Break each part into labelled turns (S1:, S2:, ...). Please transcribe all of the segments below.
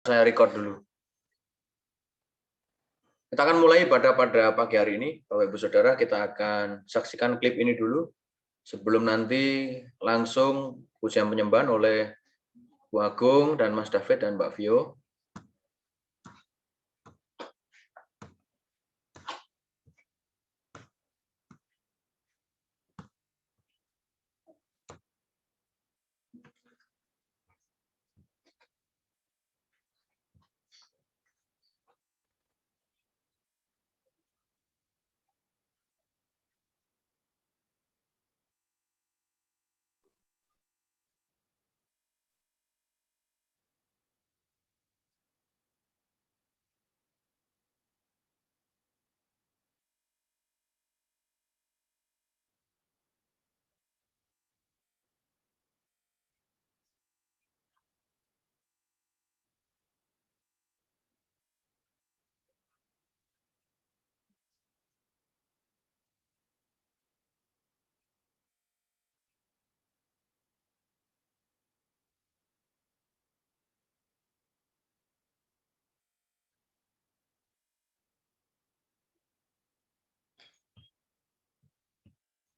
S1: Saya record dulu. Kita akan mulai pada pagi hari ini, Bapak Ibu Saudara. Kita akan saksikan klip ini dulu sebelum nanti langsung pujian penyembahan oleh Bu Agung dan Mas David dan Mbak Vio.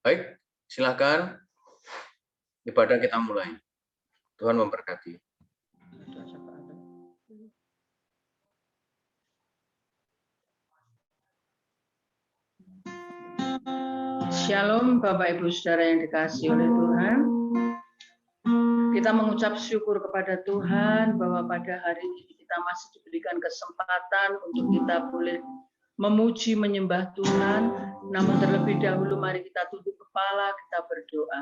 S1: Baik, silakan ibadah kita mulai. Tuhan memberkati.
S2: Shalom Bapak Ibu Saudara yang dikasihi oleh Tuhan. Kita mengucap syukur kepada Tuhan bahwa pada hari ini kita masih diberikan kesempatan untuk kita boleh memuji menyembah Tuhan. Namun terlebih dahulu mari kita tunduk kepala, kita berdoa.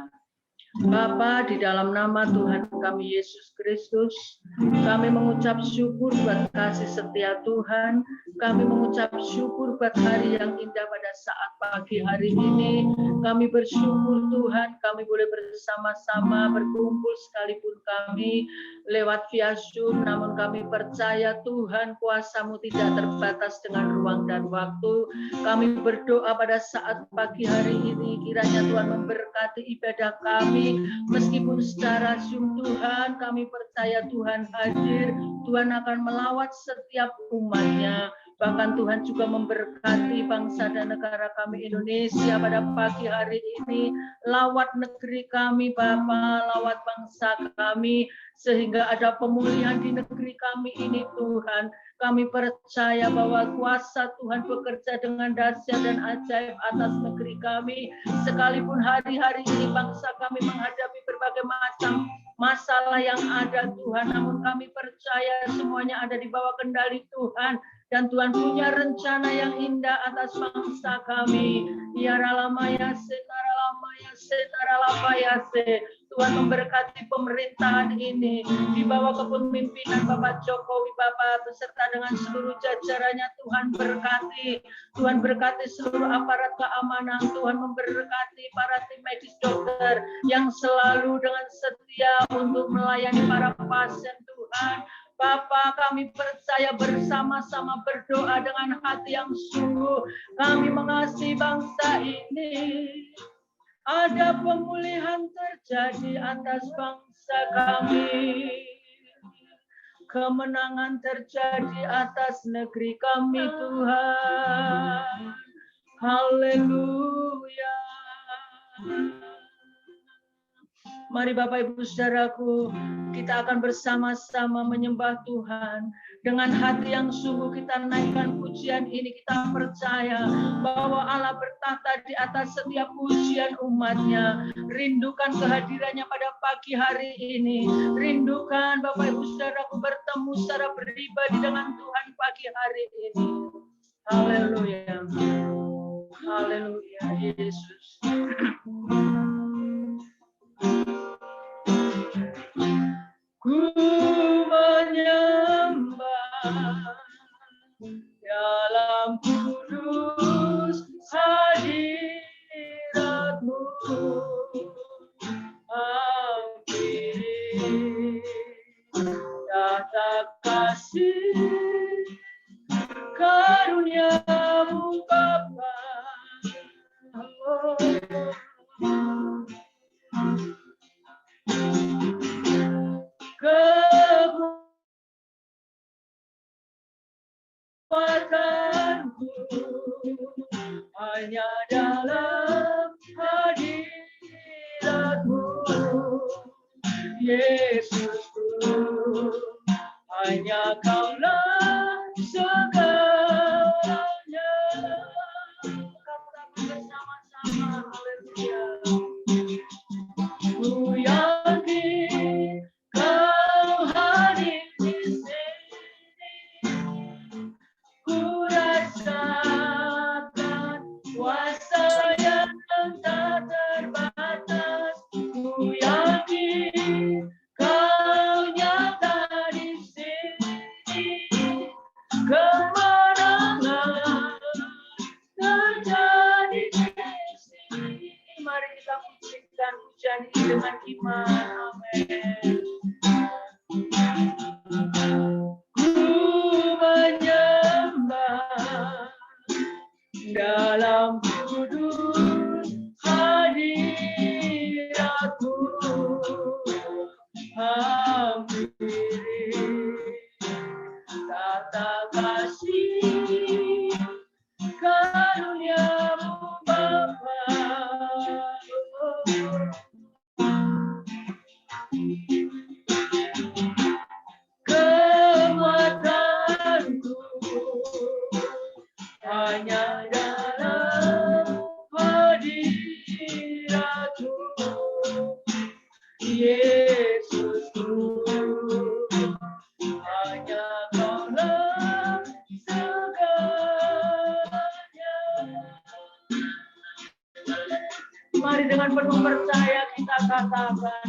S2: Bapa, di dalam nama Tuhan kami Yesus Kristus, kami mengucap syukur buat kasih setia Tuhan. Kami mengucap syukur buat hari yang indah pada saat pagi hari ini. Kami bersyukur Tuhan, kami boleh bersama-sama berkumpul sekalipun kami lewat via Zoom. Namun kami percaya Tuhan, kuasa-Mu tidak terbatas dengan ruang dan waktu. Kami berdoa pada saat pagi hari ini, kiranya Tuhan memberkati ibadah kami. Meskipun secara Zoom Tuhan, kami percaya Tuhan hadir. Tuhan akan melawat setiap umat-Nya. Bahkan Tuhan juga memberkati bangsa dan negara kami Indonesia pada pagi hari ini. Lawat negeri kami Bapa, lawat bangsa kami, sehingga ada pemulihan di negeri kami ini Tuhan. Kami percaya bahwa kuasa Tuhan bekerja dengan dahsyat dan ajaib atas negeri kami. Sekalipun hari-hari ini bangsa kami menghadapi berbagai macam masalah yang ada Tuhan, namun kami percaya semuanya ada di bawah kendali Tuhan. Dan Tuhan punya rencana yang indah atas bangsa kami. Ya ralamaya senaramaya senaralapayase. Tuhan memberkati pemerintahan ini di bawah kepemimpinan Bapak Jokowi Bapak beserta dengan seluruh jajarannya. Tuhan berkati, Tuhan berkati seluruh aparat keamanan. Tuhan memberkati para tim medis dokter yang selalu dengan setia untuk melayani para pasien Tuhan. Bapa, kami percaya bersama-sama berdoa dengan hati yang sungguh. Kami mengasihi bangsa ini. Ada pemulihan terjadi atas bangsa kami. Kemenangan terjadi atas negeri kami Tuhan. Haleluya. Mari Bapak Ibu Saudaraku, kita akan bersama-sama menyembah Tuhan. Dengan hati yang sungguh kita naikkan pujian ini. Kita percaya bahwa Allah bertahta di atas setiap pujian umat-Nya. Rindukan kehadirannya pada pagi hari ini. Rindukan Bapak Ibu Saudaraku bertemu secara pribadi dengan Tuhan pagi hari ini. Haleluya. Haleluya Yesus. Ku menyembah dalam kudus hadirat-Mu. Ampiri data kasih karunia-Mu Bapa. kekuatanku hanya dalam hadirat-Mu, Yesusku. Hanya Kaulah segalanya. Katakan bersama-sama, haleluya. Ku yakin Kau hadir di sini. Ku rasakan kuasa yang tak terbatas. Ku yakin Kau nyata di sini. Kemenangan terjadi di sini. Mari kita pujikan pujian ini dengan iman. Amin. Ku menyembah dalam kudus hadirat-Mu, hampiri tata kasih karunia-Mu Bapa. Kekuatanku hanya dalam hadirat-Mu, Yesusku. Hanya Kaulah segalanya. Mari dengan penuh percaya kita katakan,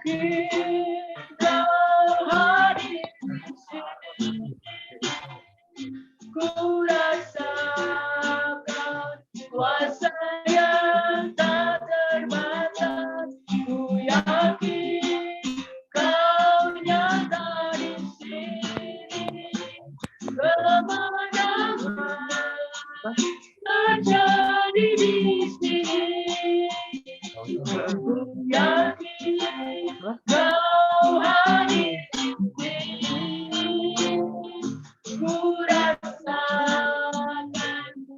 S2: kita hadir di sini. Ku rasakan kuasa yang tak terbatas. Ku yakin Kau nyata di sini. Kemenangan terjadi di sini. Ku yakin Kau hadir di sini. Ku rasakan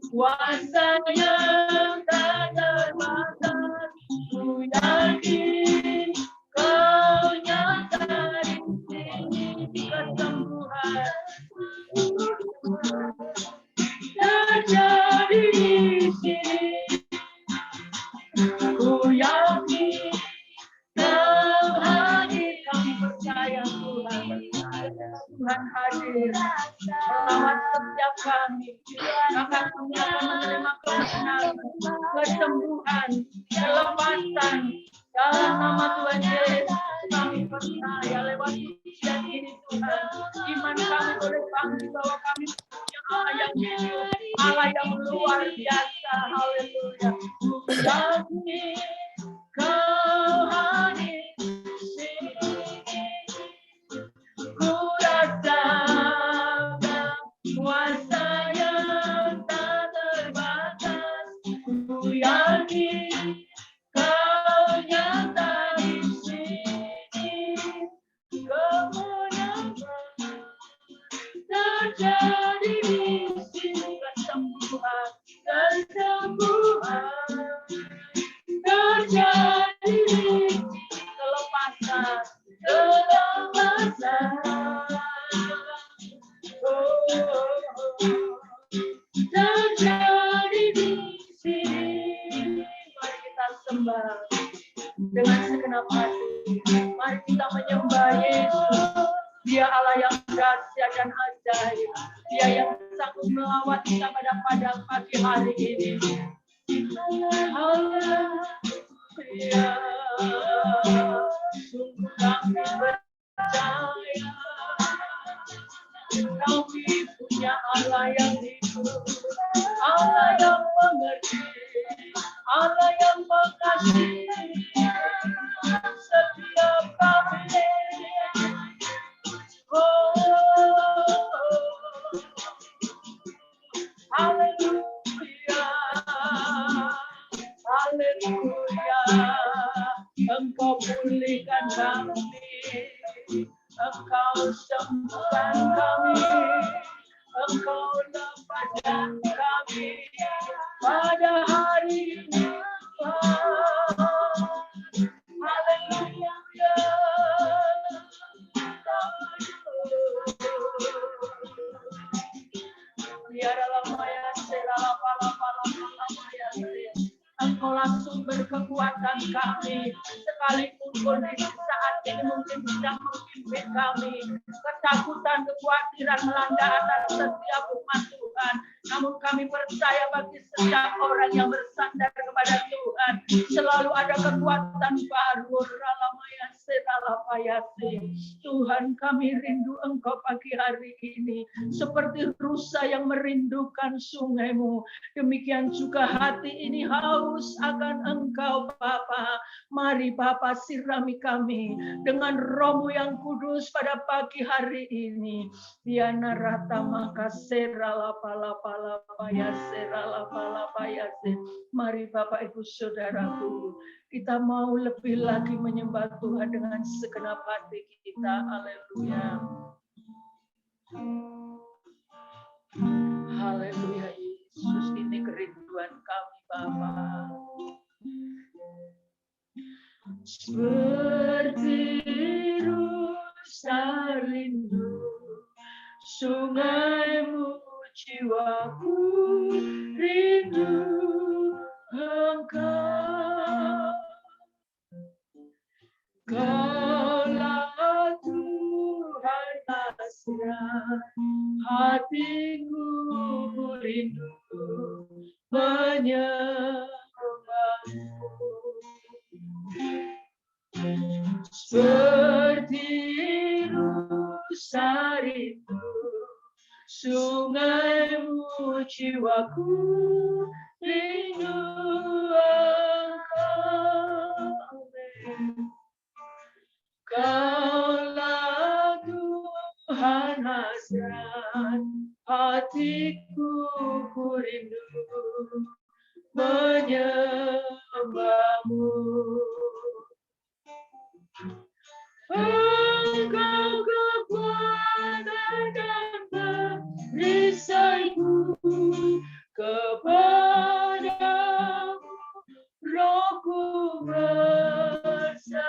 S2: kuasa yang tak terbatas. Ku yakin Kau nyata di sini. Kesembuhan terjadi di sini. Ku yakin Kau hadir. Kami percaya Tuhan. Tuhan hadir merawat setiap kami. Akan menerima kebenaran, kesembuhan, kelepasan dalam nama Tuhan Yesus. Kami percaya lewat pujian ini Tuhan, iman kami boleh bangkit bahwa kami punya Allah yang hidup, Allah yang luar biasa. Haleluya. Yakin Kau hadir di sini. Ku rasakan kuasa yang tak terbatas. Ku yakin Kau nyata di sini. Kemenangan terjadi di sini. Kesembuhan terjadi di sini. Kelepasan terjadi di sini. Mari kita sembah dengan segenap hati. Mari kita menyembah Yesus. Dia Allah yang dahsyat dan ajaib. Dia yang sanggup melawat kita pada pagi hari ini. Haleluya. Sungguh kami percaya kami punya Allah yang hidup, Allah yang mengerti, Allah yang mengasihi setiap kami. Haleluya, haleluya. Engkau pulihkan kami, Engkau sembuhkan kami, yang kami pada hari ini. Haleluya. Biarlah maya serala pala Engkau langsung berkekuatan kami, sekalipun kondisi saat ini mungkin sedang memimpin kami. Ketakutan, kekhawatiran melanda atas setiap umat Tuhan. Namun kami percaya bagi setiap orang yang bersandar kepada Tuhan, selalu ada kekuatan baru. Tuhan, kami rindu Engkau pagi hari ini, seperti rusa yang merindukan sungai-Mu. Demikian juga hati ini haus akan Engkau, Bapa. Mari Bapa sirami kami dengan Roh-Mu yang kudus pada pagi hari ini. Diana rata maka Mari Bapak Ibu Saudaraku, kita mau lebih lagi menyembah Tuhan dengan segenap hati kita. Haleluya. Haleluya Yesus, ini kerinduan kami Bapa. Seperti rusa rindu sungai-Mu, jiwaku rindu Engkau. Kaulah Tuhan hasrat hatiku, rindu menyembah-Mu. Seperti rusa rindu sungai-Mu, jiwaku rindu Engkau. Kaulah Tuhan hasrat hatiku, ku rindu menyembah-Mu. Engkau kekuatan dan perisaiku, kepadamu rohku berserah.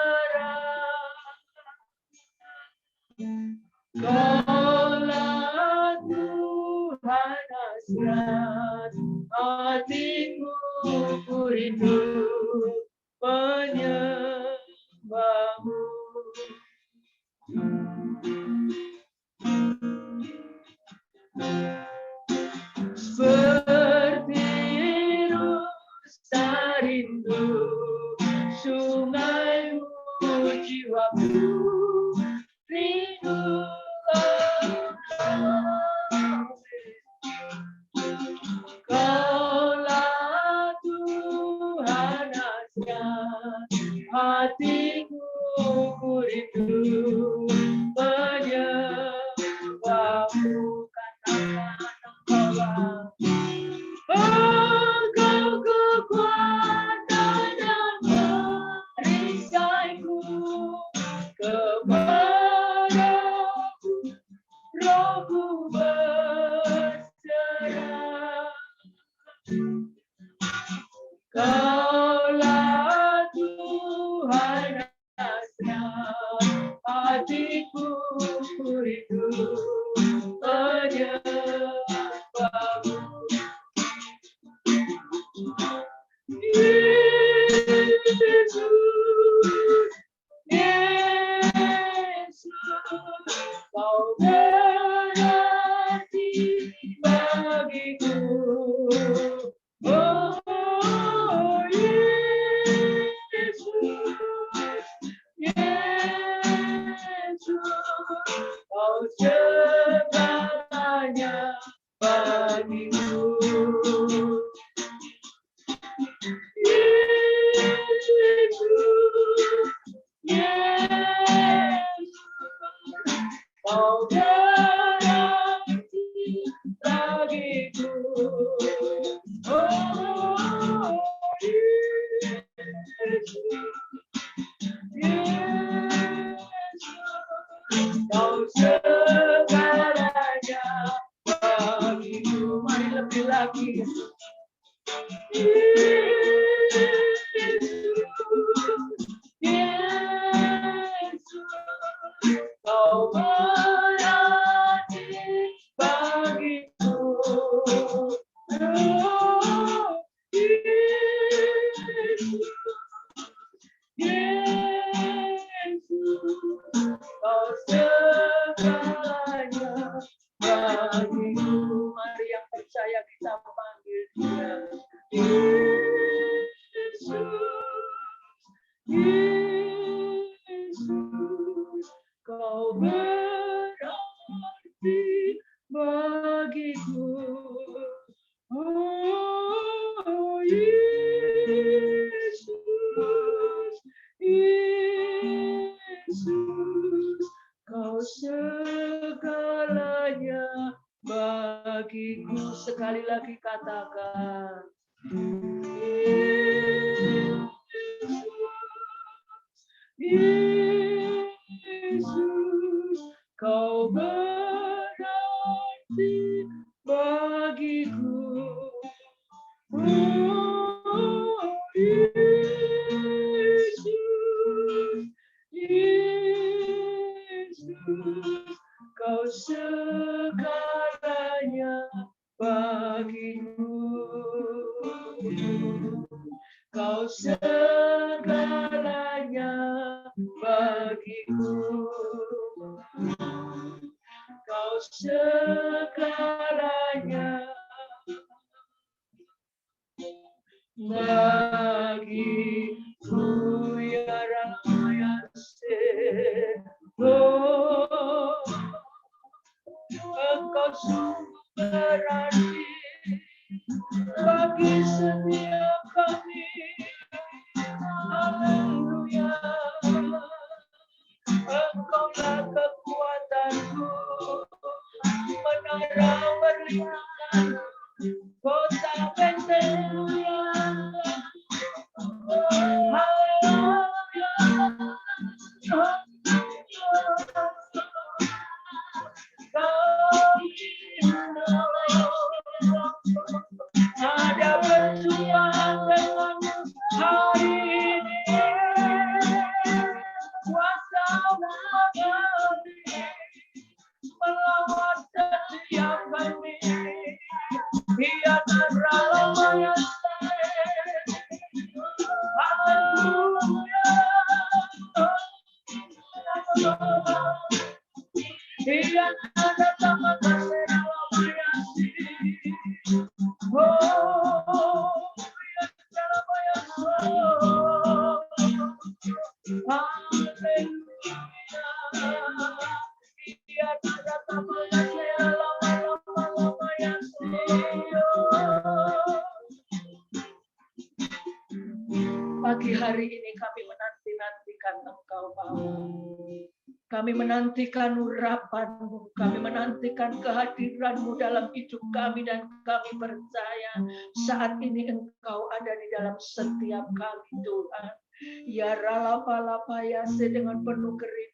S2: Kaulah Tuhan hasrat hatiku, ku rindu menyembah-Mu. Seperti rusa rindu sungai-Mu, jiwaku rindu Engkau. Kaulah Tuhan hasrat hatiku, ku rindu menyembah-Mu. Katakan Engkau kekuatan dan perisaiku, kepadamu rohku berserah. Kaulah Tuhan hasrat hatiku, ku rindu menyembah-Mu. Yesus, Yesus, Kau berada berarti bagiku. Oh Yesus, Yesus, Kau segalanya bagiku. Sekali lagi katakan, Yesus, Kau berarti bagiku. Oh Yesus, Yesus, Kau segalanya bagiku. Kau segalanya bagiku. Kau segalanya bagiku, ya Ramayase. Oh, Engkau sungguh berarti bagi setiap kami. Haleluya. Engkaulah kekuatanku, menara perlindungan, kota bentengnya. Haleluya. Ada perjuangan denganmu hari ini. Kuasa kami melawan setiap kami. Dia Ramayase. Haleluya. Dia ada sama kasih Ramayase. Oh, dia Ramayase. Haleluya. Dia ada sama kasih Ramayase. Pagi hari ini kami menanti-nantikan Engkau, Bapa. Kami menantikan urapan-Mu, kami menantikan kehadiran-Mu dalam hidup kami, dan kami percaya saat ini Engkau ada di dalam setiap kami, Tuhan. Ya Ralapalapayase, dengan penuh kerinduan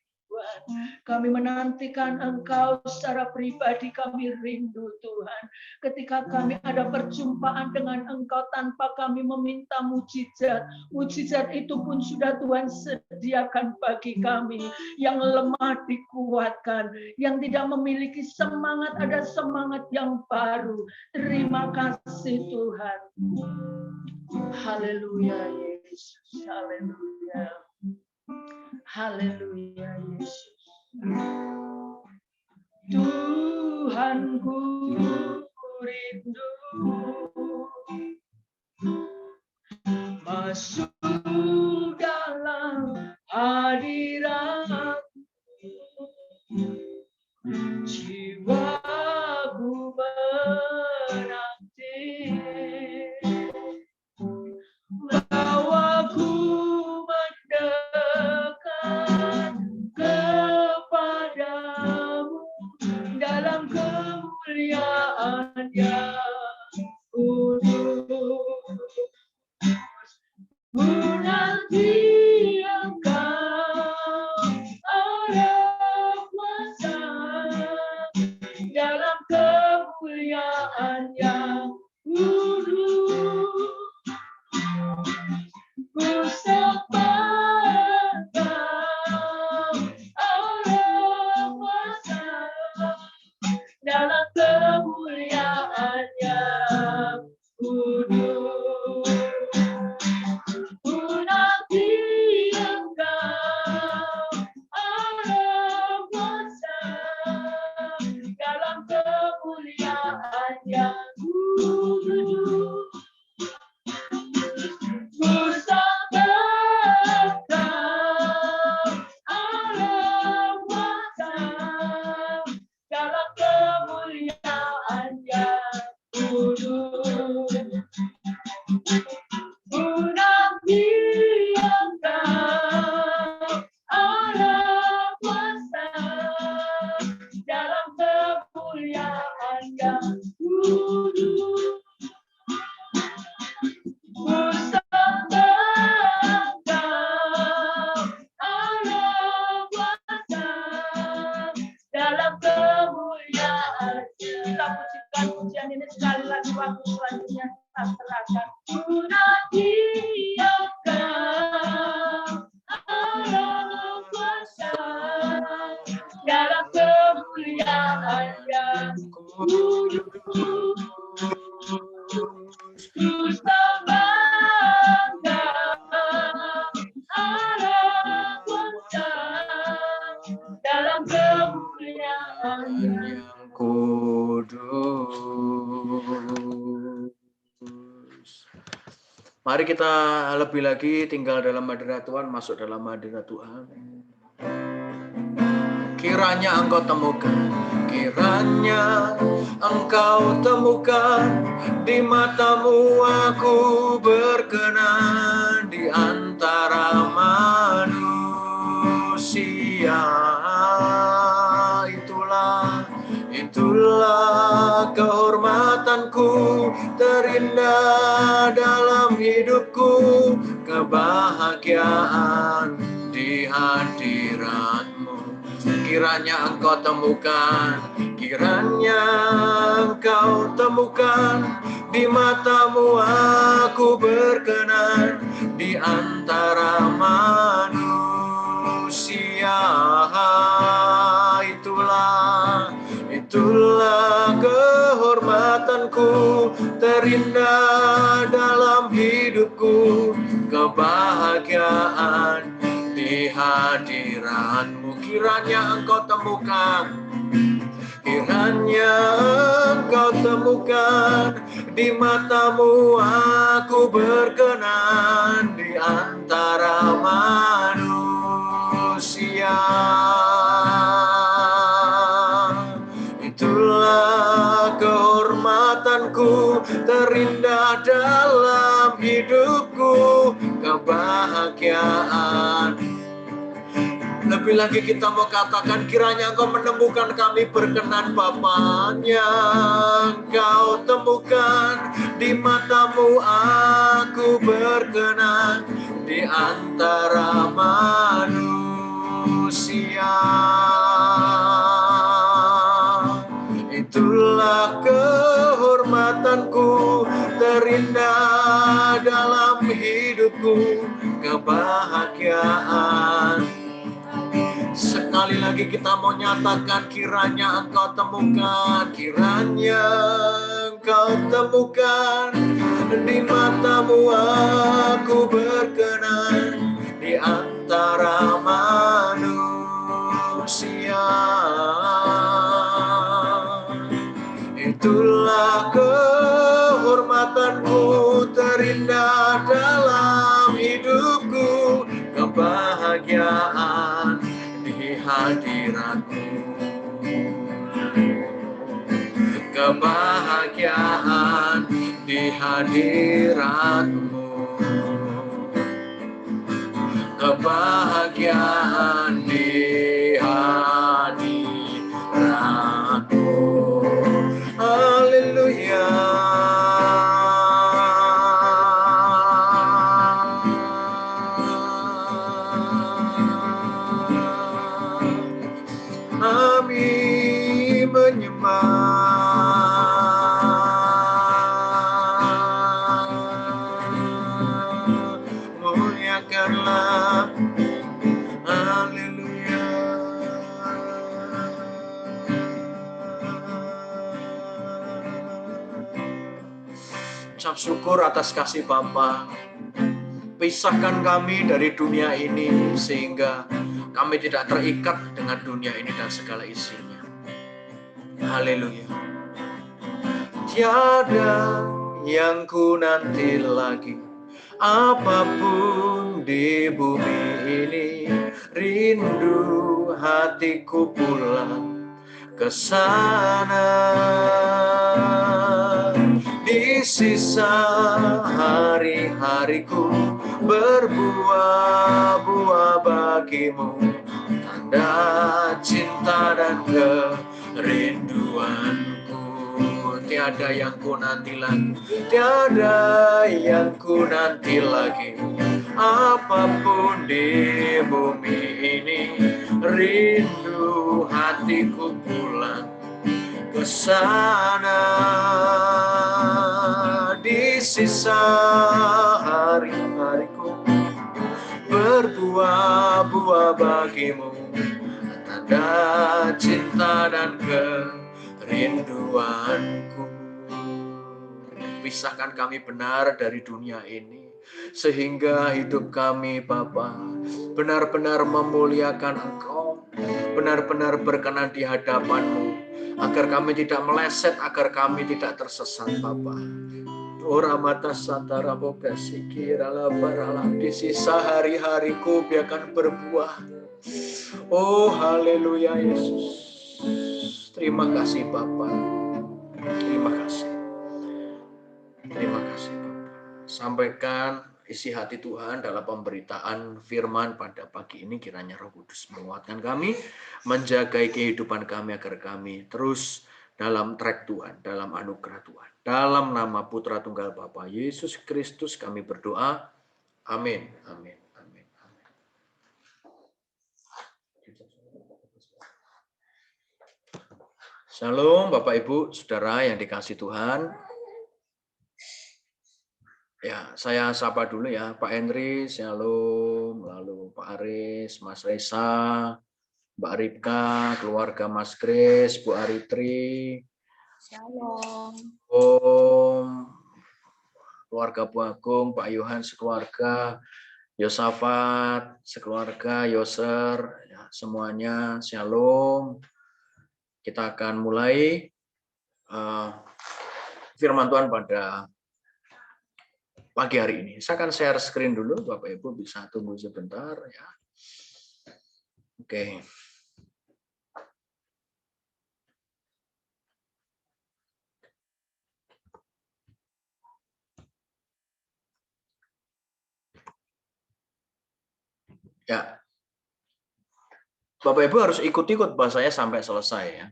S2: kami menantikan Engkau secara pribadi. Kami rindu, Tuhan, ketika kami ada perjumpaan dengan Engkau tanpa kami meminta mujizat. Mujizat itu pun sudah Tuhan sediakan bagi kami. Yang lemah dikuatkan, yang tidak memiliki semangat ada semangat yang baru. Terima kasih Tuhan. Haleluya Yesus. Haleluya. Haleluya Yesus. Tuhanku rindu masuk dalam hadirat. Jiwaku menanti bahwa ku mendekat kepadamu dalam kemuliaan yang kudus. Ku nanti Engkau ada kuasa dalam kemuliaan yang kudus. Ku sembah Engkau ada kuasa dalam kemuliaan yang kudus. Ku sembah Engkau, Allah kuasa, dalam kemuliaan. Kita pujikan pujian ini sekali lagi, waktu selanjutnya kita serahkan. Ku nanti Engkau, Allah kuasa, dalam kemuliaan yang kudus. Ku sembah Engkau, Allah kuasa, dalam kemuliaan yang
S1: kudus. Mari kita lebih lagi tinggal dalam hadirat Tuhan, masuk dalam hadirat Tuhan. Kiranya Engkau temukan, kiranya Engkau temukan, di matamu aku berkenan di antara manusia. Itulah kehormatanku, terindah dalam hidupku, kebahagiaan di hadirat-Mu. Kiranya Engkau temukan, kiranya Engkau temukan, di matamu aku berkenan di antara manusia. Itulah kehormatanku, terindah dalam hidupku, kebahagiaan di hadirat-Mu. Kiranya Engkau temukan, kiranya Engkau temukan, di matamu aku berkenan di antara manusia. Itulah kehormatanku, terindah dalam hidupku, kebahagiaan. Lebih lagi kita mau katakan, kiranya Engkau menemukan kami berkenan Bapa, yang Engkau temukan, di matamu aku berkenan di antara manusia. Itulah kehormatanku, terindah dalam hidupku, kebahagiaan. Sekali lagi kita mau nyatakan, kiranya Engkau temukan, kiranya Engkau temukan, di matamu aku berkenan di antara manusia. Itulah kehormatanku, terindah dalam hidupku, kebahagiaan di hadirat-Mu, kebahagiaan di hadirat-Mu, kebahagiaan di hadirat-Mu. Haleluya. Kami menyembah, muliakanlah, haleluya. Ucap syukur atas kasih Bapa. Pisahkan kami dari dunia ini sehingga kami tidak terikat dengan dunia ini dan segala isinya. Haleluya. Tiada yang ku nanti lagi, apapun di bumi ini, rindu hatiku pulang ke sana. Di sisa hari-hariku berbuah-buah bagimu, tanda cinta dan kerinduanku. tiada yang ku nanti lagi, tiada yang ku nanti lagi. Apapun di bumi ini, rindu hatiku pulang ke sana. Di sisa hari-hariku berbuah-buah bagimu, tanda cinta dan kerinduanku. Pisahkan kami benar dari dunia ini, sehingga hidup kami Bapa benar-benar memuliakan Engkau, benar-benar berkenan di hadapan-Mu, agar kami tidak meleset, agar kami tidak tersesat Bapa. Ora mata satara boga sikirala barala, di sisa hari-hariku biarkan berbuah. Oh haleluya Yesus. Terima kasih Bapa. Terima kasih. Terima kasih Bapa. Sampaikan isi hati Tuhan dalam pemberitaan firman pada pagi ini, kiranya Roh Kudus menguatkan kami, menjaga kehidupan kami agar kami terus dalam track Tuhan, dalam anugerah Tuhan. Dalam nama Putra Tunggal Bapa Yesus Kristus kami berdoa. Amin. Amin. Amin. Amin. Shalom Bapak Ibu, Saudara yang dikasih Tuhan. Ya, saya sapa dulu ya, Pak Henry, shalom, lalu Pak Aris, Mas Reza, Mbak Ripka, keluarga Mas Kris, Bu Aritri,
S3: Shalom.
S1: Om, keluarga Bu Agung, Pak Yohan sekeluarga, Yosafat sekeluarga, Yoser, ya, semuanya shalom. Kita akan mulai firman Tuhan pada pagi hari ini. Saya akan share screen dulu, Bapak Ibu bisa tunggu sebentar ya. Oke. Ya. Bapak Ibu harus ikuti khotbah saya sampai selesai ya.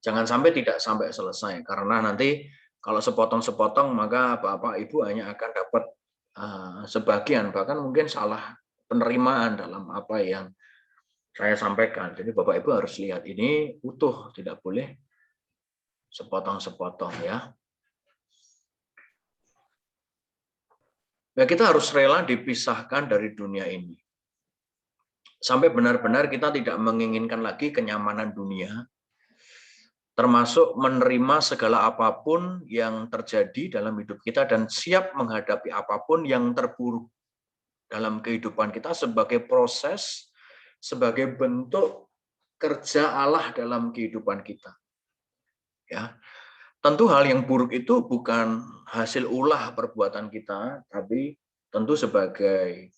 S1: Jangan sampai tidak sampai selesai, karena nanti kalau sepotong-sepotong maka Bapak Ibu hanya akan dapat sebagian, bahkan mungkin salah penerimaan dalam apa yang saya sampaikan. Jadi Bapak Ibu harus lihat ini utuh, tidak boleh sepotong-sepotong ya. Ya, kita harus rela dipisahkan dari dunia ini. Sampai benar-benar kita tidak menginginkan lagi kenyamanan dunia, termasuk menerima segala apapun yang terjadi dalam hidup kita dan siap menghadapi apapun yang terburuk dalam kehidupan kita sebagai proses, sebagai bentuk kerja Allah dalam kehidupan kita. Ya, tentu hal yang buruk itu bukan hasil ulah perbuatan kita, tapi tentu sebagai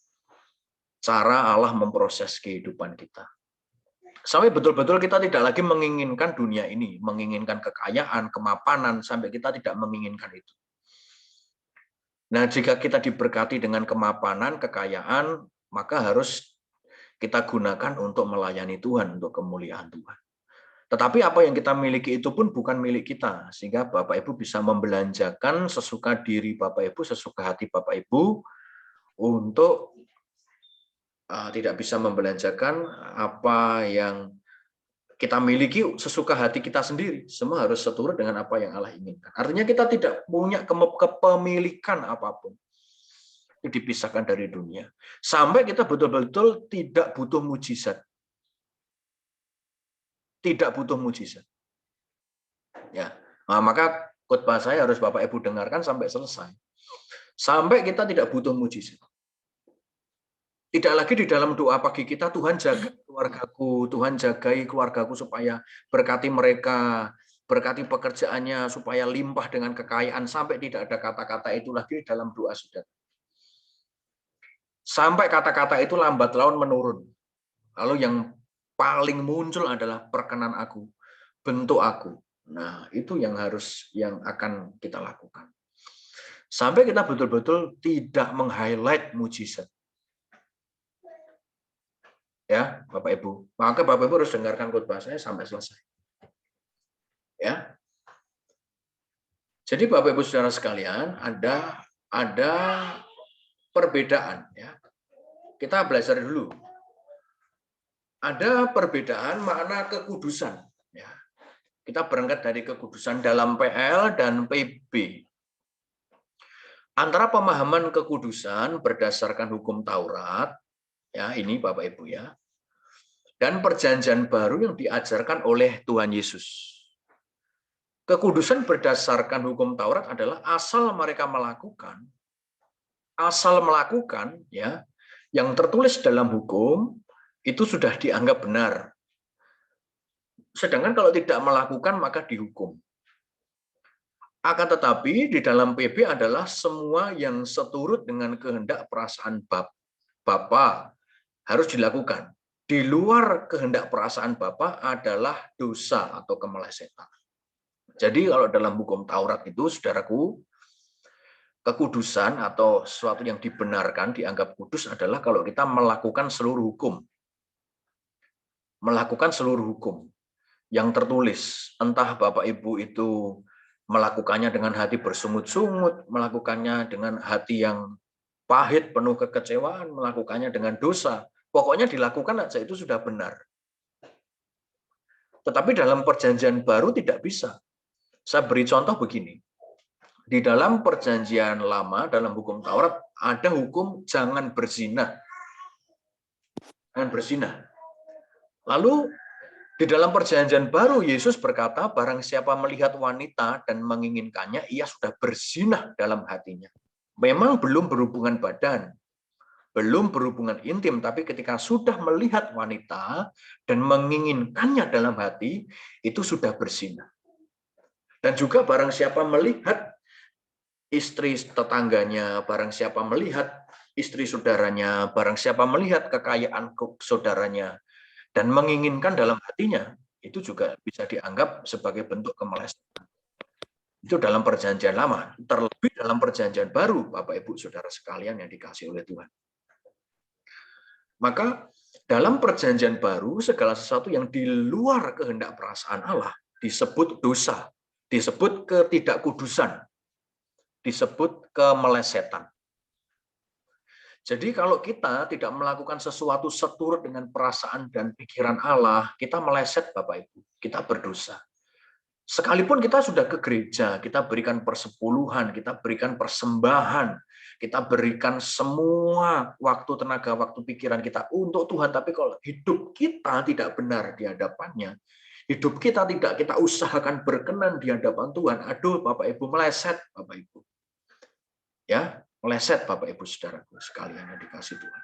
S1: cara Allah memproses kehidupan kita. Sampai betul-betul kita tidak lagi menginginkan dunia ini, menginginkan kekayaan, kemapanan, sampai kita tidak menginginkan itu. Nah, jika kita diberkati dengan kemapanan, kekayaan, maka harus kita gunakan untuk melayani Tuhan, untuk kemuliaan Tuhan. Tetapi apa yang kita miliki itu pun bukan milik kita, sehingga Bapak Ibu bisa membelanjakan sesuka diri Bapak Ibu, sesuka hati Bapak Ibu, untuk tidak bisa membelanjakan apa yang kita miliki sesuka hati kita sendiri. Semua harus seturut dengan apa yang Allah inginkan. Artinya kita tidak punya kepemilikan apapun. Itu dipisahkan dari dunia. Sampai kita betul-betul tidak butuh mujizat. Tidak butuh mujizat. Ya. Nah, maka khotbah saya harus Bapak Ibu dengarkan sampai selesai. Sampai kita tidak butuh mujizat. Tidak lagi di dalam doa pagi kita, Tuhan jaga keluargaku, Tuhan jagai keluargaku supaya berkati mereka, berkati pekerjaannya supaya limpah dengan kekayaan, sampai tidak ada kata-kata itu lagi dalam doa saudara. Sampai kata-kata itu lambat laun menurun. Lalu yang paling muncul adalah perkenan aku, bentuk aku. Nah, itu yang akan kita lakukan. Sampai kita betul-betul tidak meng-highlight mujizat. Ya, Bapak Ibu. Maka Bapak Ibu harus dengarkan khotbah saya sampai selesai. Ya. Jadi Bapak Ibu Saudara sekalian, ada perbedaan ya. Kita belajar dulu. Ada perbedaan makna kekudusan ya. Kita berangkat dari kekudusan dalam PL dan PB. Antara pemahaman kekudusan berdasarkan hukum Taurat ya, ini Bapak Ibu ya. Dan perjanjian baru yang diajarkan oleh Tuhan Yesus. Kekudusan berdasarkan hukum Taurat adalah asal melakukan ya, yang tertulis dalam hukum itu sudah dianggap benar. Sedangkan kalau tidak melakukan maka dihukum. Akan tetapi di dalam PB adalah semua yang seturut dengan kehendak perasaan Bapa harus dilakukan. Di luar kehendak perasaan Bapa adalah dosa atau kemelesetan. Jadi kalau dalam hukum Taurat itu, saudaraku, kekudusan atau sesuatu yang dibenarkan, dianggap kudus adalah kalau kita melakukan seluruh hukum. Melakukan seluruh hukum yang tertulis. Entah Bapak Ibu itu melakukannya dengan hati bersungut-sungut, melakukannya dengan hati yang pahit, penuh kekecewaan, melakukannya dengan dosa. Pokoknya dilakukan aja itu sudah benar. Tetapi dalam perjanjian baru tidak bisa. Saya beri contoh begini. Di dalam perjanjian lama, dalam hukum Taurat, ada hukum jangan berzina. Jangan berzina. Lalu, di dalam perjanjian baru, Yesus berkata, barang siapa melihat wanita dan menginginkannya, ia sudah berzina dalam hatinya. Memang belum berhubungan badan, belum berhubungan intim, tapi ketika sudah melihat wanita dan menginginkannya dalam hati, itu sudah berzina. Dan juga barang siapa melihat istri tetangganya, barang siapa melihat istri saudaranya, barang siapa melihat kekayaan saudaranya, dan menginginkan dalam hatinya, itu juga bisa dianggap sebagai bentuk kemelesetan. Itu dalam perjanjian lama. Terlebih dalam perjanjian baru, Bapak Ibu Saudara sekalian yang dikasihi oleh Tuhan. Maka dalam perjanjian baru, segala sesuatu yang di luar kehendak perasaan Allah disebut dosa, disebut ketidakkudusan, disebut kemelesetan. Jadi kalau kita tidak melakukan sesuatu seturut dengan perasaan dan pikiran Allah, kita meleset Bapak Ibu, kita berdosa. Sekalipun kita sudah ke gereja, kita berikan persepuluhan, kita berikan persembahan, kita berikan semua waktu, tenaga, waktu, pikiran kita untuk Tuhan, tapi kalau hidup kita tidak benar di hadapannya, hidup kita tidak kita usahakan berkenan di hadapan Tuhan, aduh Bapak Ibu meleset Bapak Ibu. Ya, meleset Bapak Ibu Saudaraku sekalian yang dikasih Tuhan.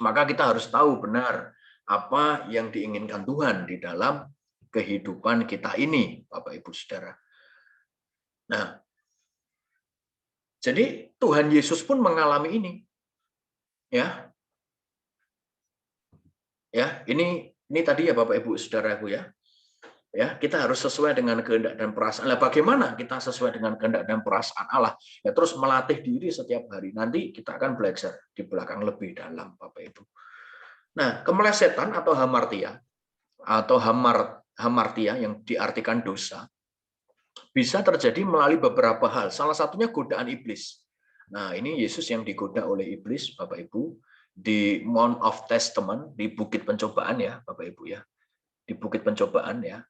S1: Maka kita harus tahu benar apa yang diinginkan Tuhan di dalam kehidupan kita ini, Bapak Ibu Saudara. Nah, jadi Tuhan Yesus pun mengalami ini. Ya. Ya, ini tadi ya Bapak Ibu Saudaraku ya. Ya, kita harus sesuai dengan kehendak dan perasaan. Nah, bagaimana kita sesuai dengan kehendak dan perasaan Allah? Ya, terus melatih diri setiap hari. Nanti kita akan belajar di belakang lebih dalam, Bapak Ibu. Nah, kemelesetan atau hamartia atau hamartia yang diartikan dosa bisa terjadi melalui beberapa hal. Salah satunya godaan iblis. Nah, ini Yesus yang digoda oleh iblis, Bapak Ibu, di Mount of Testament, di Bukit Pencobaan ya, Bapak Ibu ya. Di Bukit Pencobaan ya.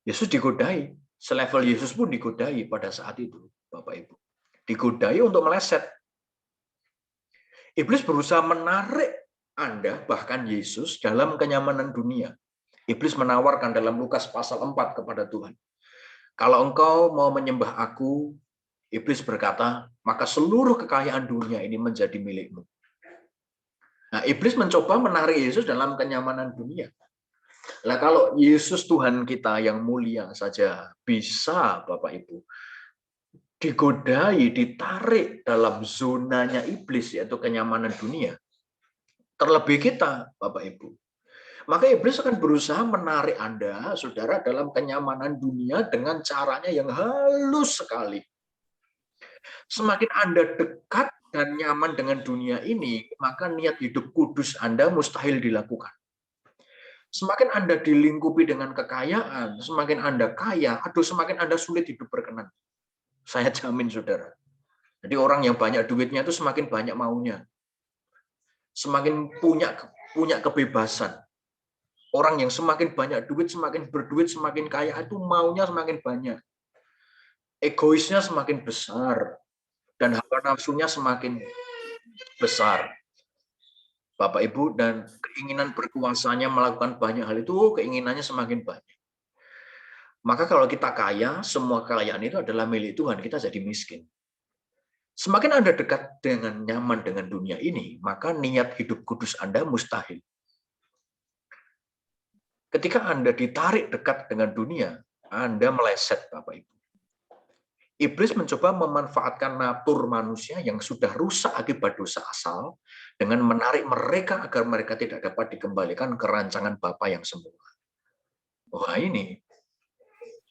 S1: Yesus digodai, selevel Yesus pun digodai pada saat itu, Bapak Ibu. Digodai untuk meleset. Iblis berusaha menarik Anda, bahkan Yesus, dalam kenyamanan dunia. Iblis menawarkan dalam Lukas pasal 4 kepada Tuhan. Kalau engkau mau menyembah aku, Iblis berkata, maka seluruh kekayaan dunia ini menjadi milikmu. Nah, Iblis mencoba menarik Yesus dalam kenyamanan dunia. Nah, kalau Yesus Tuhan kita yang mulia saja bisa, Bapak Ibu, digodai, ditarik dalam zonanya iblis, yaitu kenyamanan dunia. Terlebih kita, Bapak Ibu. Maka iblis akan berusaha menarik Anda, saudara, dalam kenyamanan dunia dengan caranya yang halus sekali. Semakin Anda dekat dan nyaman dengan dunia ini, maka niat hidup kudus Anda mustahil dilakukan. Semakin Anda dilingkupi dengan kekayaan, semakin Anda kaya, semakin Anda sulit hidup berkenan. Saya jamin, saudara. Jadi orang yang banyak duitnya itu semakin banyak maunya. Semakin punya kebebasan. Orang yang semakin banyak duit, semakin berduit, semakin kaya itu maunya semakin banyak. Egoisnya semakin besar. Dan hawa nafsunya semakin besar. Bapak Ibu, dan keinginan berkuasanya melakukan banyak hal itu, keinginannya semakin banyak. Maka kalau kita kaya, semua kekayaan itu adalah milik Tuhan, kita jadi miskin. Semakin Anda dekat dengan nyaman dengan dunia ini, maka niat hidup kudus Anda mustahil. Ketika Anda ditarik dekat dengan dunia, Anda meleset, Bapak Ibu. Iblis mencoba memanfaatkan natur manusia yang sudah rusak akibat dosa asal dengan menarik mereka agar mereka tidak dapat dikembalikan ke rancangan Bapa yang semula. Wah, ini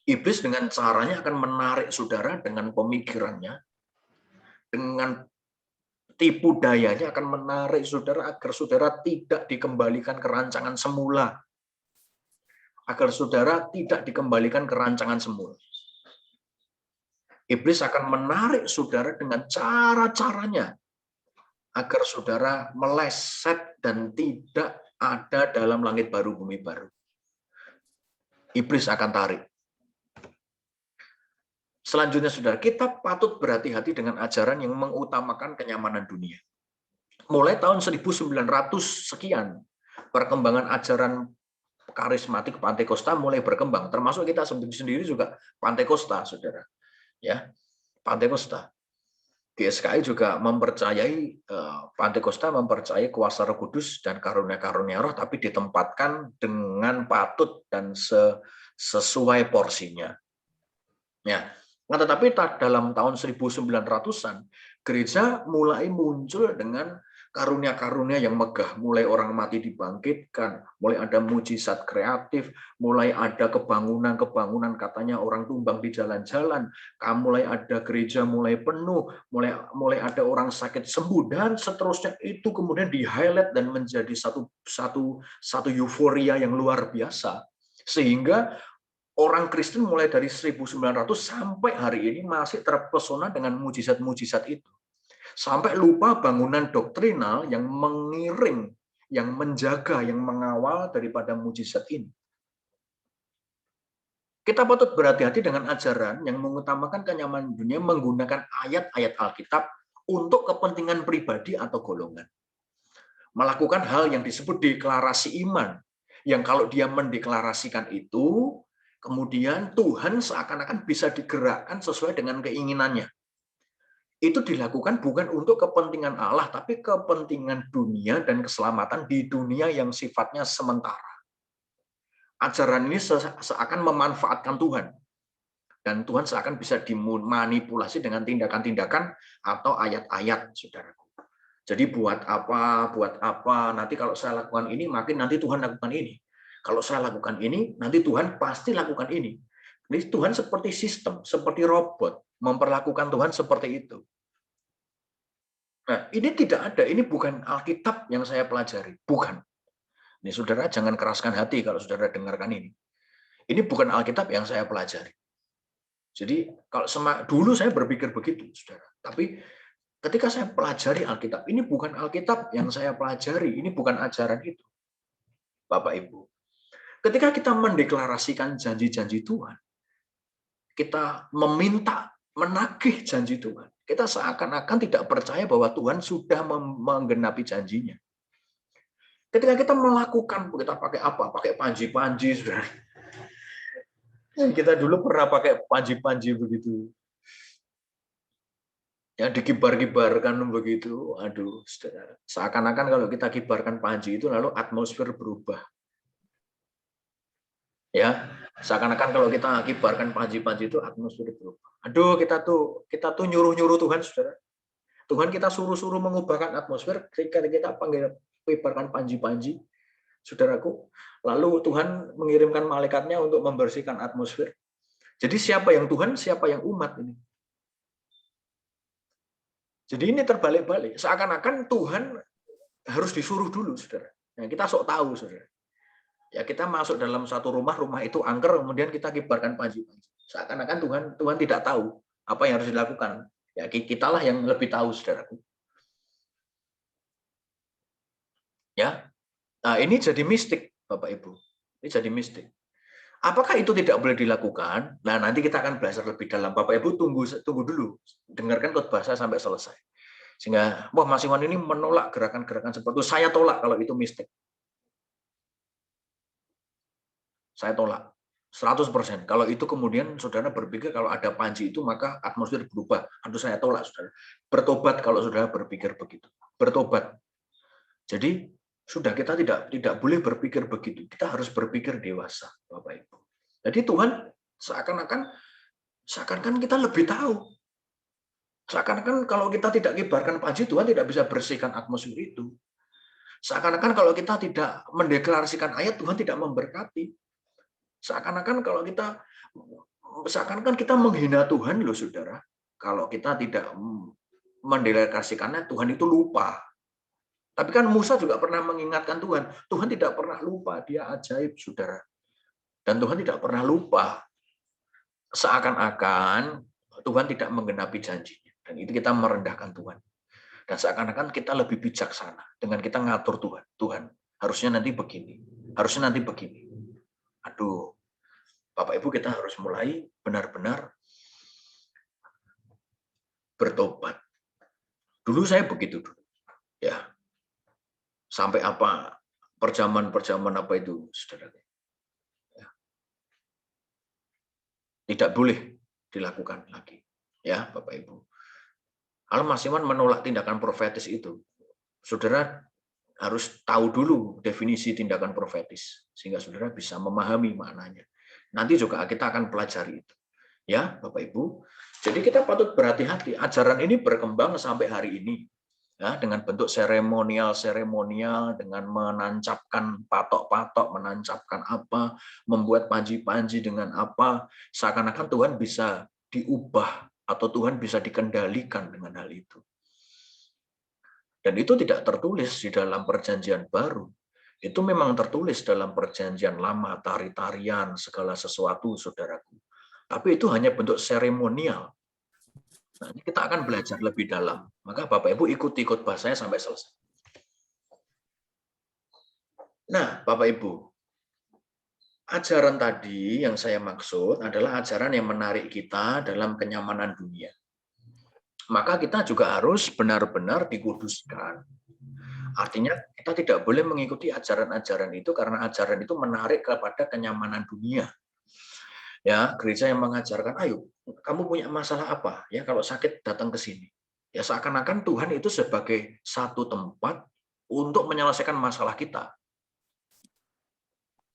S1: iblis dengan caranya akan menarik saudara dengan pemikirannya, dengan tipu dayanya akan menarik saudara agar saudara tidak dikembalikan ke rancangan semula. Agar saudara tidak dikembalikan ke rancangan semula. Iblis akan menarik saudara dengan cara-caranya agar saudara meleset dan tidak ada dalam langit baru, bumi baru. Iblis akan tarik. Selanjutnya, saudara, kita patut berhati-hati dengan ajaran yang mengutamakan kenyamanan dunia. Mulai tahun 1900 sekian, perkembangan ajaran karismatik Pantekosta mulai berkembang. Termasuk kita sendiri juga Pantekosta, saudara. Ya, Pantekosta. GSKI juga mempercayai, Pantekosta mempercayai kuasa Roh Kudus dan karunia-karunia Roh, tapi ditempatkan dengan patut dan sesuai porsinya. Ya, nah, tetapi dalam tahun 1900-an, gereja mulai muncul dengan karunia-karunia yang megah, mulai orang mati dibangkitkan, mulai ada mujizat kreatif, mulai ada kebangunan-kebangunan, katanya orang tumbang di jalan-jalan, mulai ada gereja mulai penuh, mulai ada orang sakit sembuh, dan seterusnya. Itu kemudian di-highlight dan menjadi satu euforia yang luar biasa, sehingga orang Kristen mulai dari 1900 sampai hari ini masih terpesona dengan mujizat-mujizat itu. Sampai lupa bangunan doktrinal yang mengiring, yang menjaga, yang mengawal daripada mujizat ini. Kita patut berhati-hati dengan ajaran yang mengutamakan kenyamanan dunia menggunakan ayat-ayat Alkitab untuk kepentingan pribadi atau golongan. Melakukan hal yang disebut deklarasi iman, yang kalau dia mendeklarasikan itu, kemudian Tuhan seakan-akan bisa digerakkan sesuai dengan keinginannya. Itu dilakukan bukan untuk kepentingan Allah, tapi kepentingan dunia dan keselamatan di dunia yang sifatnya sementara. Ajaran ini seakan memanfaatkan Tuhan. Dan Tuhan seakan bisa dimanipulasi dengan tindakan-tindakan atau ayat-ayat, saudaraku. Jadi buat apa, nanti kalau saya lakukan ini, makin nanti Tuhan lakukan ini. Kalau saya lakukan ini, nanti Tuhan pasti lakukan ini. Jadi Tuhan seperti sistem, seperti robot, memperlakukan Tuhan seperti itu. Nah, ini tidak ada, ini bukan Alkitab yang saya pelajari, bukan. Ini saudara jangan keraskan hati kalau saudara dengarkan ini. Ini bukan Alkitab yang saya pelajari. Jadi kalau dulu saya berpikir begitu, saudara. Tapi ketika saya pelajari Alkitab, ini bukan Alkitab yang saya pelajari, ini bukan ajaran itu. Bapak Ibu, ketika kita mendeklarasikan janji-janji Tuhan, kita meminta, menagih janji Tuhan, kita seakan-akan tidak percaya bahwa Tuhan sudah menggenapi janjinya. Ketika kita melakukan, kita pakai apa? Pakai panji-panji, saudara. Kita dulu pernah pakai panji-panji begitu. Ya, dikibar-kibarkan begitu. Aduh, saudara. Seakan-akan kalau kita kibarkan panji itu, lalu atmosfer berubah. Ya, seakan-akan kalau kita kibarkan panji-panji itu atmosfer berubah. Aduh, kita tuh nyuruh-nyuruh Tuhan, saudara. Tuhan kita suruh-suruh mengubahkan atmosfer ketika kita kibarkan panji-panji, saudaraku. Lalu Tuhan mengirimkan malaikatnya untuk membersihkan atmosfer. Jadi siapa yang Tuhan, siapa yang umat ini? Jadi ini terbalik-balik. Seakan-akan Tuhan harus disuruh dulu, saudara. Nah, kita sok tahu, saudara. Ya, kita masuk dalam satu rumah itu angker, kemudian kita kibarkan panji-panji. Seakan-akan Tuhan tidak tahu Apa yang harus dilakukan? Ya, kitalah yang lebih tahu, saudaraku. Ya, nah ini jadi mistik, Bapak Ibu. Ini jadi mistik. Apakah itu tidak boleh dilakukan? Nah, nanti kita akan belajar lebih dalam. Bapak Ibu tunggu dulu, dengarkan khotbah saya sampai selesai. Sehingga, wah Mas Iwan ini menolak gerakan-gerakan seperti itu. Saya tolak kalau itu mistik. Saya tolak 100%. Kalau itu kemudian saudara berpikir kalau ada panji itu maka atmosfer berubah. Aduh, saya tolak, saudara. Bertobat kalau saudara berpikir begitu. Bertobat. Jadi sudah kita tidak boleh berpikir begitu. Kita harus berpikir dewasa, Bapak Ibu. Jadi Tuhan seakan-akan kita lebih tahu. Seakan-akan kalau kita tidak kibarkan panji, Tuhan tidak bisa bersihkan atmosfer itu. Seakan-akan kalau kita tidak mendeklarasikan ayat, Tuhan tidak memberkati. Seakan-akan kita menghina Tuhan loh, saudara. Kalau kita tidak mendeklarasikannya, Tuhan itu lupa. Tapi kan Musa juga pernah mengingatkan Tuhan. Tuhan tidak pernah lupa, dia ajaib, saudara. Dan Tuhan tidak pernah lupa. Seakan-akan Tuhan tidak menggenapi janjinya. Dan itu kita merendahkan Tuhan. Dan seakan-akan kita lebih bijaksana dengan kita ngatur Tuhan. Tuhan, harusnya nanti begini. Harusnya nanti begini. Aduh, Bapak Ibu, kita harus mulai benar-benar bertobat. Dulu saya begitu dulu. Ya. Sampai apa perjamuan apa itu, saudara? Ya. Tidak boleh dilakukan lagi. Ya, Bapak Ibu. Kalau Mas Iman menolak tindakan profetis itu, saudara harus tahu dulu definisi tindakan profetis sehingga saudara bisa memahami maknanya. Nanti juga kita akan pelajari itu. Ya, Bapak Ibu. Jadi kita patut berhati-hati. Ajaran ini berkembang sampai hari ini. Ya, dengan bentuk seremonial, dengan menancapkan patok-patok, menancapkan apa, membuat panji-panji dengan apa, seakan-akan Tuhan bisa diubah atau Tuhan bisa dikendalikan dengan hal itu. Dan itu tidak tertulis di dalam perjanjian baru. Itu memang tertulis dalam perjanjian lama, tari-tarian, segala sesuatu, saudaraku. Tapi itu hanya bentuk seremonial. Nah, ini kita akan belajar lebih dalam. Maka Bapak Ibu ikuti khotbah saya sampai selesai. Nah, Bapak Ibu, ajaran tadi yang saya maksud adalah ajaran yang menarik kita dalam kenyamanan dunia. Maka kita juga harus benar-benar dikuduskan. Artinya kita tidak boleh mengikuti ajaran-ajaran itu karena ajaran itu menarik kepada kenyamanan dunia. Ya, gereja yang mengajarkan, ayo, kamu punya masalah apa? Ya, kalau sakit datang ke sini. Ya, seakan-akan Tuhan itu sebagai satu tempat untuk menyelesaikan masalah kita.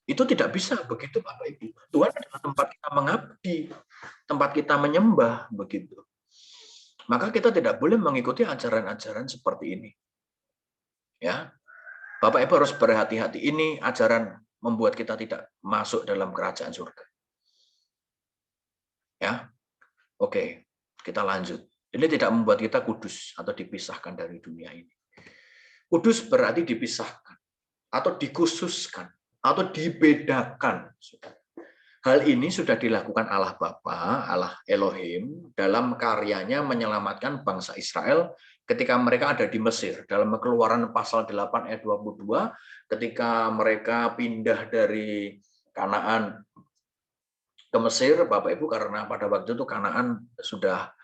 S1: Itu tidak bisa begitu, Bapak Ibu. Tuhan adalah tempat kita mengabdi, tempat kita menyembah, begitu. Maka kita tidak boleh mengikuti ajaran-ajaran seperti ini. Ya, Bapak Ibu harus berhati-hati. Ini ajaran membuat kita tidak masuk dalam kerajaan surga. Ya, oke, kita lanjut. Ini tidak membuat kita kudus atau dipisahkan dari dunia ini. Kudus berarti dipisahkan atau dikhususkan atau dibedakan. Hal ini sudah dilakukan Allah Bapa, Allah Elohim dalam karyanya menyelamatkan bangsa Israel ketika mereka ada di Mesir. Dalam Keluaran pasal 8 ayat 22, ketika mereka pindah dari Kanaan ke Mesir, Bapak Ibu, karena pada waktu itu Kanaan sudah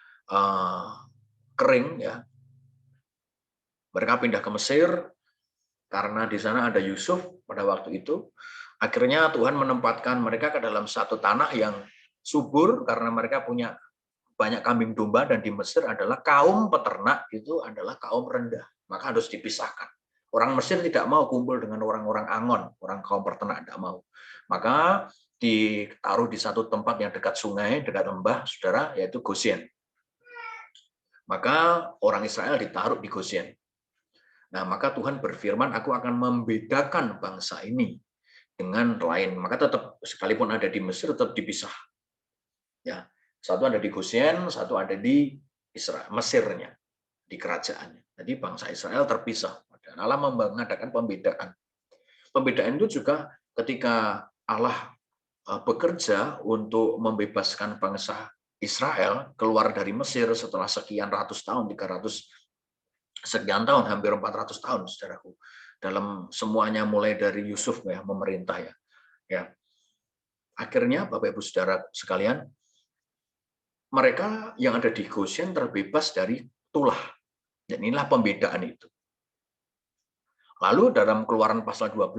S1: kering, ya. Mereka pindah ke Mesir karena di sana ada Yusuf pada waktu itu. Akhirnya Tuhan menempatkan mereka ke dalam satu tanah yang subur karena mereka punya banyak kambing domba, dan di Mesir adalah kaum peternak itu adalah kaum rendah, maka harus dipisahkan. Orang Mesir tidak mau kumpul dengan orang-orang Angon, orang kaum peternak tidak mau. Maka ditaruh di satu tempat yang dekat sungai, dekat lembah, saudara, yaitu Goshen. Maka orang Israel ditaruh di Goshen. Nah, maka Tuhan berfirman, aku akan membedakan bangsa ini dengan lain. Maka tetap, sekalipun ada di Mesir, tetap dipisah. Ya, satu ada di Goshen, satu ada di Israel, Mesirnya, di kerajaannya. Jadi bangsa Israel terpisah. Dan Allah mengadakan pembedaan. Pembedaan itu juga ketika Allah bekerja untuk membebaskan bangsa Israel keluar dari Mesir setelah sekian ratus tahun, 300 sekian tahun, hampir 400 tahun, saudaraku. Dalam semuanya mulai dari Yusuf ya memerintah ya. Ya. Akhirnya Bapak Ibu Saudara sekalian, mereka yang ada di Goshen terbebas dari tulah. Dan inilah pembedaan itu. Lalu dalam Keluaran pasal 12,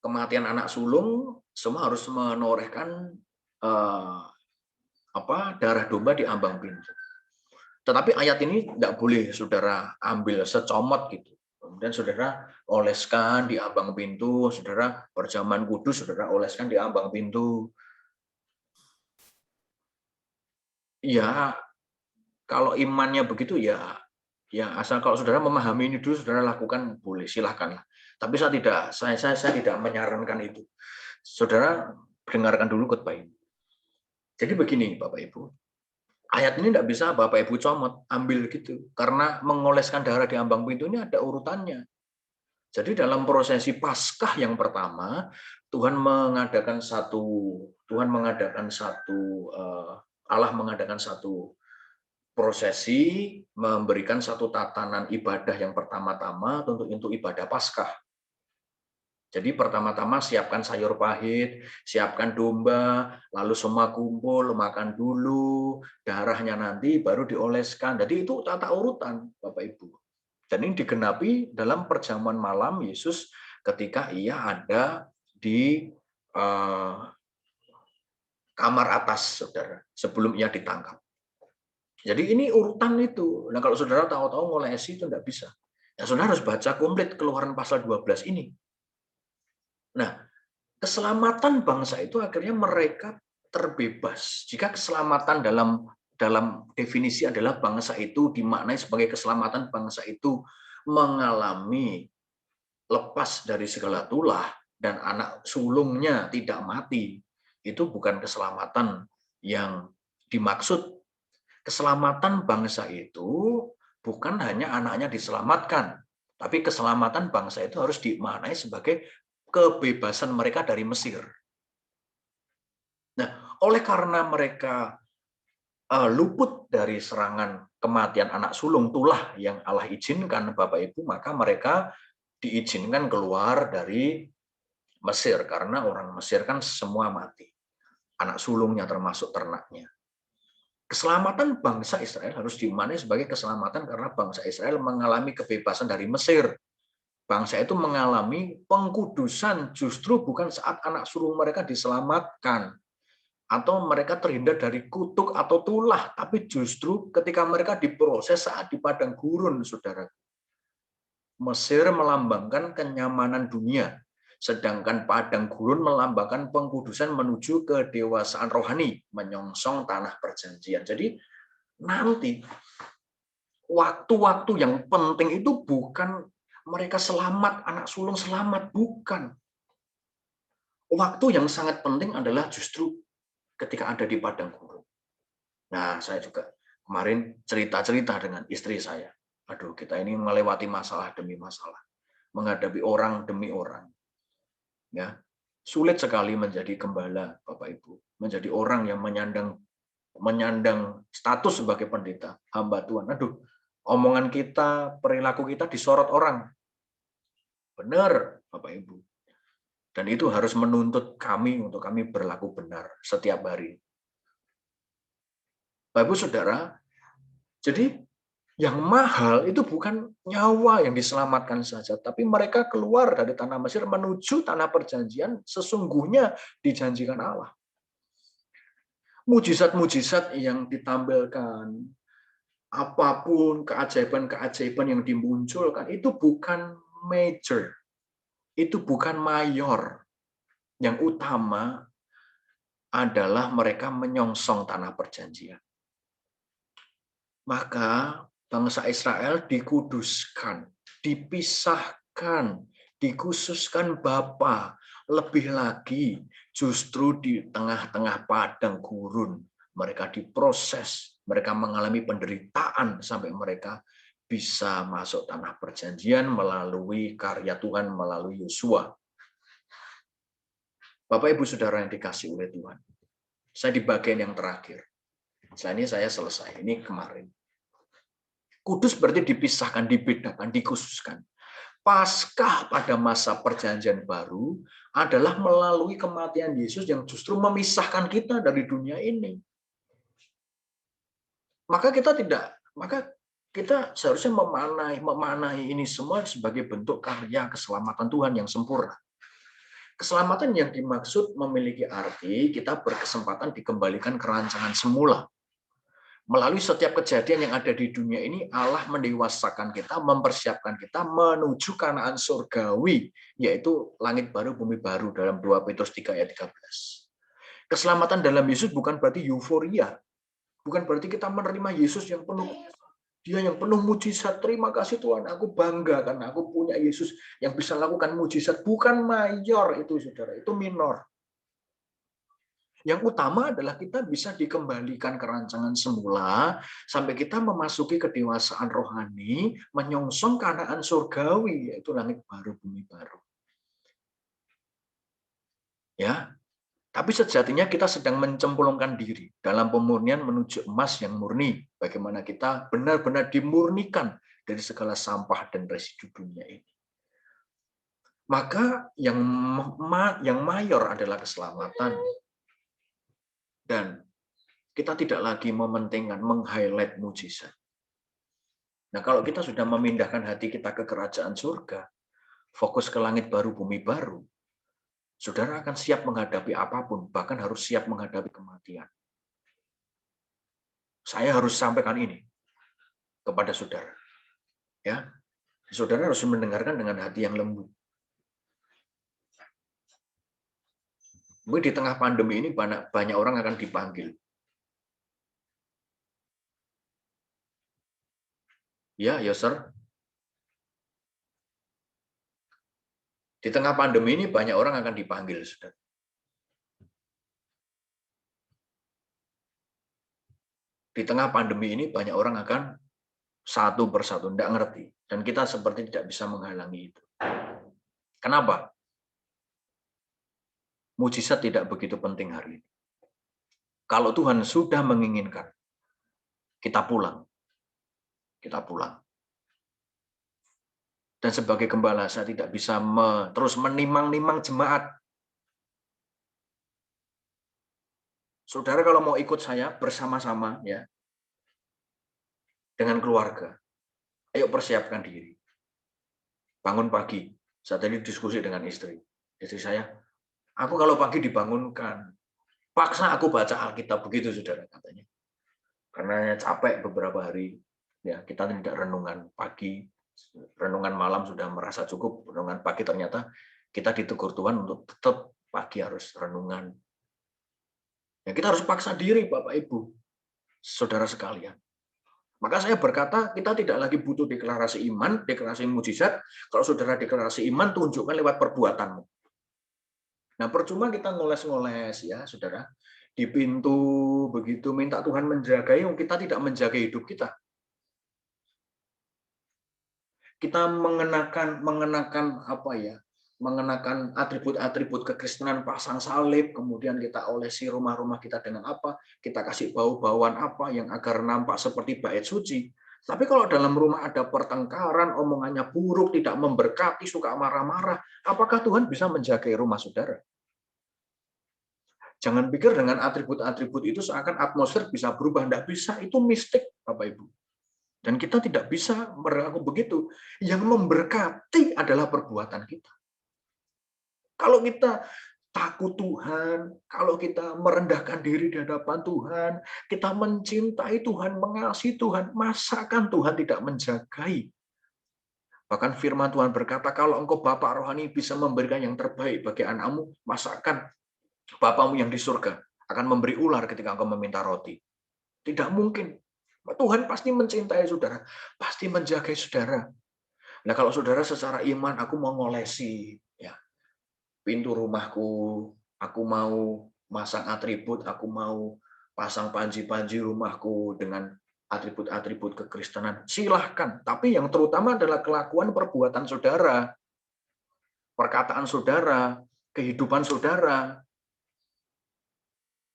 S1: kematian anak sulung semua harus menorehkan darah domba di ambang pintu. Tetapi ayat ini tidak boleh saudara ambil secomot gitu. Kemudian saudara oleskan di ambang pintu, saudara berjaman kudus, saudara oleskan di ambang pintu. Ya, kalau imannya begitu ya asal kalau saudara memahami ini dulu, saudara lakukan boleh, silahkan. Tapi saya tidak menyarankan itu. Saudara dengarkan dulu khotbah ini. Jadi begini, Bapak Ibu. Ayat ini tidak bisa Bapak Ibu comot, ambil gitu. Karena mengoleskan darah di ambang pintu ini ada urutannya. Jadi dalam prosesi Paskah yang pertama, Allah mengadakan satu prosesi, memberikan satu tatanan ibadah yang pertama-tama untuk ibadah Paskah. Jadi pertama-tama siapkan sayur pahit, siapkan domba, lalu semua kumpul, makan dulu, darahnya nanti baru dioleskan. Jadi itu tata urutan, Bapak Ibu. Dan ini digenapi dalam perjamuan malam Yesus ketika ia ada di kamar atas, saudara, sebelum ia ditangkap. Jadi ini urutan itu. Nah kalau saudara tahu-tahu ngolesi itu tidak bisa. Ya saudara harus baca komplit Keluaran pasal 12 ini. Nah, keselamatan bangsa itu akhirnya mereka terbebas. Jika keselamatan dalam definisi adalah bangsa itu dimaknai sebagai keselamatan bangsa itu mengalami lepas dari segala tulah dan anak sulungnya tidak mati, itu bukan keselamatan yang dimaksud. Keselamatan bangsa itu bukan hanya anaknya diselamatkan, tapi keselamatan bangsa itu harus dimaknai sebagai kebebasan mereka dari Mesir. Nah, oleh karena mereka luput dari serangan kematian anak sulung tulah yang Allah izinkan, Bapak Ibu, maka mereka diizinkan keluar dari Mesir, karena orang Mesir kan semua mati. Anak sulungnya termasuk ternaknya. Keselamatan bangsa Israel harus dimaknai sebagai keselamatan karena bangsa Israel mengalami kebebasan dari Mesir. Bangsa itu mengalami pengkudusan justru bukan saat anak sulung mereka diselamatkan atau mereka terhindar dari kutuk atau tulah, tapi justru ketika mereka diproses saat di padang gurun, saudara. Mesir melambangkan kenyamanan dunia, sedangkan padang gurun melambangkan pengkudusan menuju kedewasaan rohani, menyongsong tanah perjanjian. Jadi nanti waktu-waktu yang penting itu bukan mereka selamat, anak sulung selamat, bukan. Waktu yang sangat penting adalah justru ketika ada di padang gurun. Nah, saya juga kemarin cerita-cerita dengan istri saya. Aduh, kita ini melewati masalah demi masalah, menghadapi orang demi orang. Ya, sulit sekali menjadi gembala, Bapak Ibu, menjadi orang yang menyandang status sebagai pendeta, hamba Tuhan. Aduh, omongan kita, perilaku kita disorot orang. Benar, Bapak Ibu. Dan itu harus menuntut kami untuk kami berlaku benar setiap hari. Bapak Ibu Saudara, jadi yang mahal itu bukan nyawa yang diselamatkan saja, tapi mereka keluar dari tanah Mesir menuju tanah perjanjian sesungguhnya dijanjikan Allah. Mujizat-mujizat yang ditampilkan, apapun keajaiban-keajaiban yang dimunculkan, itu bukan major, itu bukan mayor. Yang utama adalah mereka menyongsong tanah perjanjian. Maka bangsa Israel dikuduskan, dipisahkan, dikhususkan Bapa. Lebih lagi, justru di tengah-tengah padang gurun, mereka diproses, mereka mengalami penderitaan sampai mereka bisa masuk tanah perjanjian melalui karya Tuhan, melalui Yosua. Bapak Ibu Saudara yang dikasih oleh Tuhan, saya di bagian yang terakhir. Setelah ini saya selesai. Ini kemarin. Kudus berarti dipisahkan, dibedakan, dikhususkan. Paskah pada masa perjanjian baru adalah melalui kematian Yesus yang justru memisahkan kita dari dunia ini. Maka kita seharusnya memanai ini semua sebagai bentuk karya keselamatan Tuhan yang sempurna. Keselamatan yang dimaksud memiliki arti kita berkesempatan dikembalikan ke rancangan semula. Melalui setiap kejadian yang ada di dunia ini, Allah mendewasakan kita, mempersiapkan kita menuju Kanaan surgawi, yaitu langit baru, bumi baru dalam 2 Petrus 3 ayat 13. Keselamatan dalam Yesus bukan berarti euforia, bukan berarti kita menerima Yesus yang penuh, dia yang penuh mujizat. Terima kasih Tuhan, aku bangga karena aku punya Yesus yang bisa lakukan mujizat. Bukan mayor itu, saudara, itu minor. Yang utama adalah kita bisa dikembalikan ke rancangan semula sampai kita memasuki kedewasaan rohani, menyongsong Kanaan surgawi, yaitu langit baru, bumi baru. Ya, tapi sejatinya kita sedang mencemplungkan diri dalam pemurnian menuju emas yang murni. Bagaimana kita benar-benar dimurnikan dari segala sampah dan residu dunia ini. Maka yang mayor adalah keselamatan. Dan kita tidak lagi mementingkan, meng-highlight mujizat. Nah, kalau kita sudah memindahkan hati kita ke kerajaan surga, fokus ke langit baru, bumi baru, saudara akan siap menghadapi apapun, bahkan harus siap menghadapi kematian. Saya harus sampaikan ini kepada saudara. Ya, saudara harus mendengarkan dengan hati yang lembut. Mungkin di tengah pandemi ini banyak orang akan dipanggil. Ya, sir. Di tengah pandemi ini banyak orang akan dipanggil, saudara. Di tengah pandemi ini banyak orang akan satu persatu, tidak ngerti. Dan kita seperti tidak bisa menghalangi itu. Kenapa? Mujizat tidak begitu penting hari ini. Kalau Tuhan sudah menginginkan, kita pulang. Kita pulang. Dan sebagai gembala, saya tidak bisa terus menimang-nimang jemaat. Saudara kalau mau ikut saya bersama-sama, ya, dengan keluarga, ayo persiapkan diri. Bangun pagi. Saya tadi diskusi dengan istri. Istri saya, aku kalau pagi dibangunkan, paksa aku baca Alkitab, begitu saudara katanya. Karena capek beberapa hari, ya kita tidak renungan pagi, renungan malam sudah merasa cukup, renungan pagi ternyata kita ditegur Tuhan untuk tetap pagi harus renungan. Ya kita harus paksa diri Bapak Ibu, saudara sekalian. Maka saya berkata, kita tidak lagi butuh deklarasi iman, deklarasi mujizat. Kalau saudara deklarasi iman, tunjukkan lewat perbuatanmu. Nah, percuma kita ngoles-ngoles, ya, saudara. Di pintu, begitu, minta Tuhan menjagai, kita tidak menjaga hidup kita. Kita mengenakan apa ya? Mengenakan atribut-atribut kekristenan, pasang salib, kemudian kita olesi rumah-rumah kita dengan apa, kita kasih bau-bauan apa yang agar nampak seperti bait suci. Tapi kalau dalam rumah ada pertengkaran, omongannya buruk, tidak memberkati, suka marah-marah, apakah Tuhan bisa menjaga rumah saudara? Jangan pikir dengan atribut-atribut itu seakan atmosfer bisa berubah. Tidak bisa, itu mistik, Bapak-Ibu. Dan kita tidak bisa berlaku begitu. Yang memberkati adalah perbuatan kita. Kalau kita takut Tuhan, kalau kita merendahkan diri di hadapan Tuhan, kita mencintai Tuhan, mengasihi Tuhan, masakan Tuhan tidak menjagai? Bahkan firman Tuhan berkata, kalau engkau Bapa rohani bisa memberikan yang terbaik bagi anakmu, masakan Bapamu yang di surga akan memberi ular ketika engkau meminta roti. Tidak mungkin. Tuhan pasti mencintai saudara, pasti menjaga saudara. Nah, kalau saudara secara iman, aku mau ngolesi, ya, pintu rumahku, aku mau masang atribut, aku mau pasang panji-panji rumahku dengan atribut-atribut kekristenan, silahkan. Tapi yang terutama adalah kelakuan perbuatan saudara, perkataan saudara, kehidupan saudara.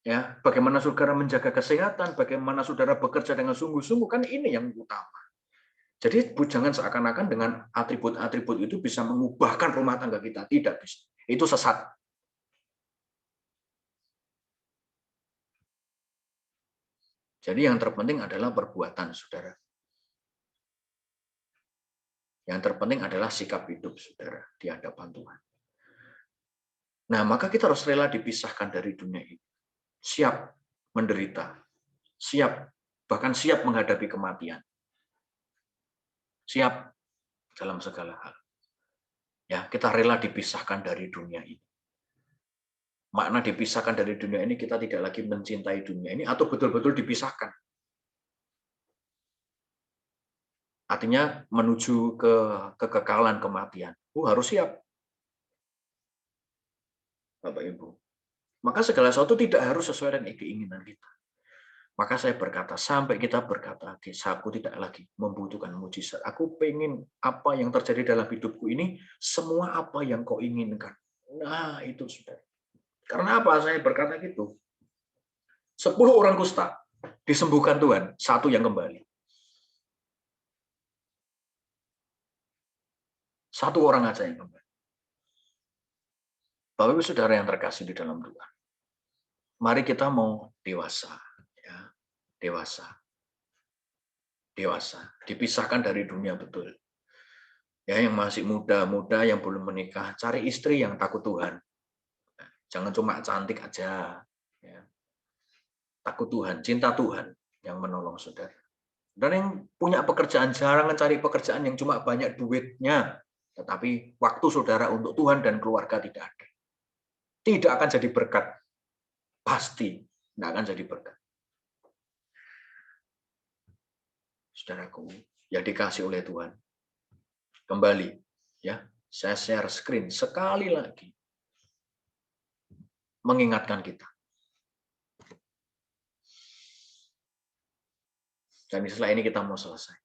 S1: Ya, bagaimana saudara menjaga kesehatan, bagaimana saudara bekerja dengan sungguh-sungguh, kan ini yang utama. Jadi jangan seakan-akan dengan atribut-atribut itu bisa mengubahkan rumah tangga kita. Tidak bisa. Itu sesat. Jadi yang terpenting adalah perbuatan, saudara. Yang terpenting adalah sikap hidup, saudara, di hadapan Tuhan. Nah, maka kita harus rela dipisahkan dari dunia ini. Siap menderita. Siap, bahkan siap menghadapi kematian. Siap dalam segala hal. Ya, kita rela dipisahkan dari dunia ini. Makna dipisahkan dari dunia ini, kita tidak lagi mencintai dunia ini atau betul-betul dipisahkan. Artinya menuju ke kekekalan kematian. Harus siap. Bapak Ibu. Maka segala sesuatu tidak harus sesuai dengan keinginan kita. Maka saya berkata, sampai kita berkata, aku tidak lagi membutuhkan mujizat. Aku pengen apa yang terjadi dalam hidupku ini, semua apa yang kau inginkan. Nah, itu sudah. Karena apa saya berkata gitu? 10 orang kusta disembuhkan Tuhan, 1 yang kembali. 1 orang aja yang kembali. Bapak Ibu Saudara yang terkasih di dalam Tuhan. Mari kita mau dewasa. Ya, dewasa. Dewasa. Dipisahkan dari dunia betul. Ya, yang masih muda-muda, yang belum menikah, cari istri yang takut Tuhan. Jangan cuma cantik aja. Ya. Takut Tuhan, cinta Tuhan yang menolong saudara. Dan yang punya pekerjaan, jangan cari pekerjaan yang cuma banyak duitnya. Tetapi waktu saudara untuk Tuhan dan keluarga tidak ada. Tidak akan jadi berkat. Pasti tidak akan jadi berkat. Saudaraku, yang dikasih oleh Tuhan. Kembali, ya, saya share screen sekali lagi. Mengingatkan kita. Dan setelah ini kita mau selesai.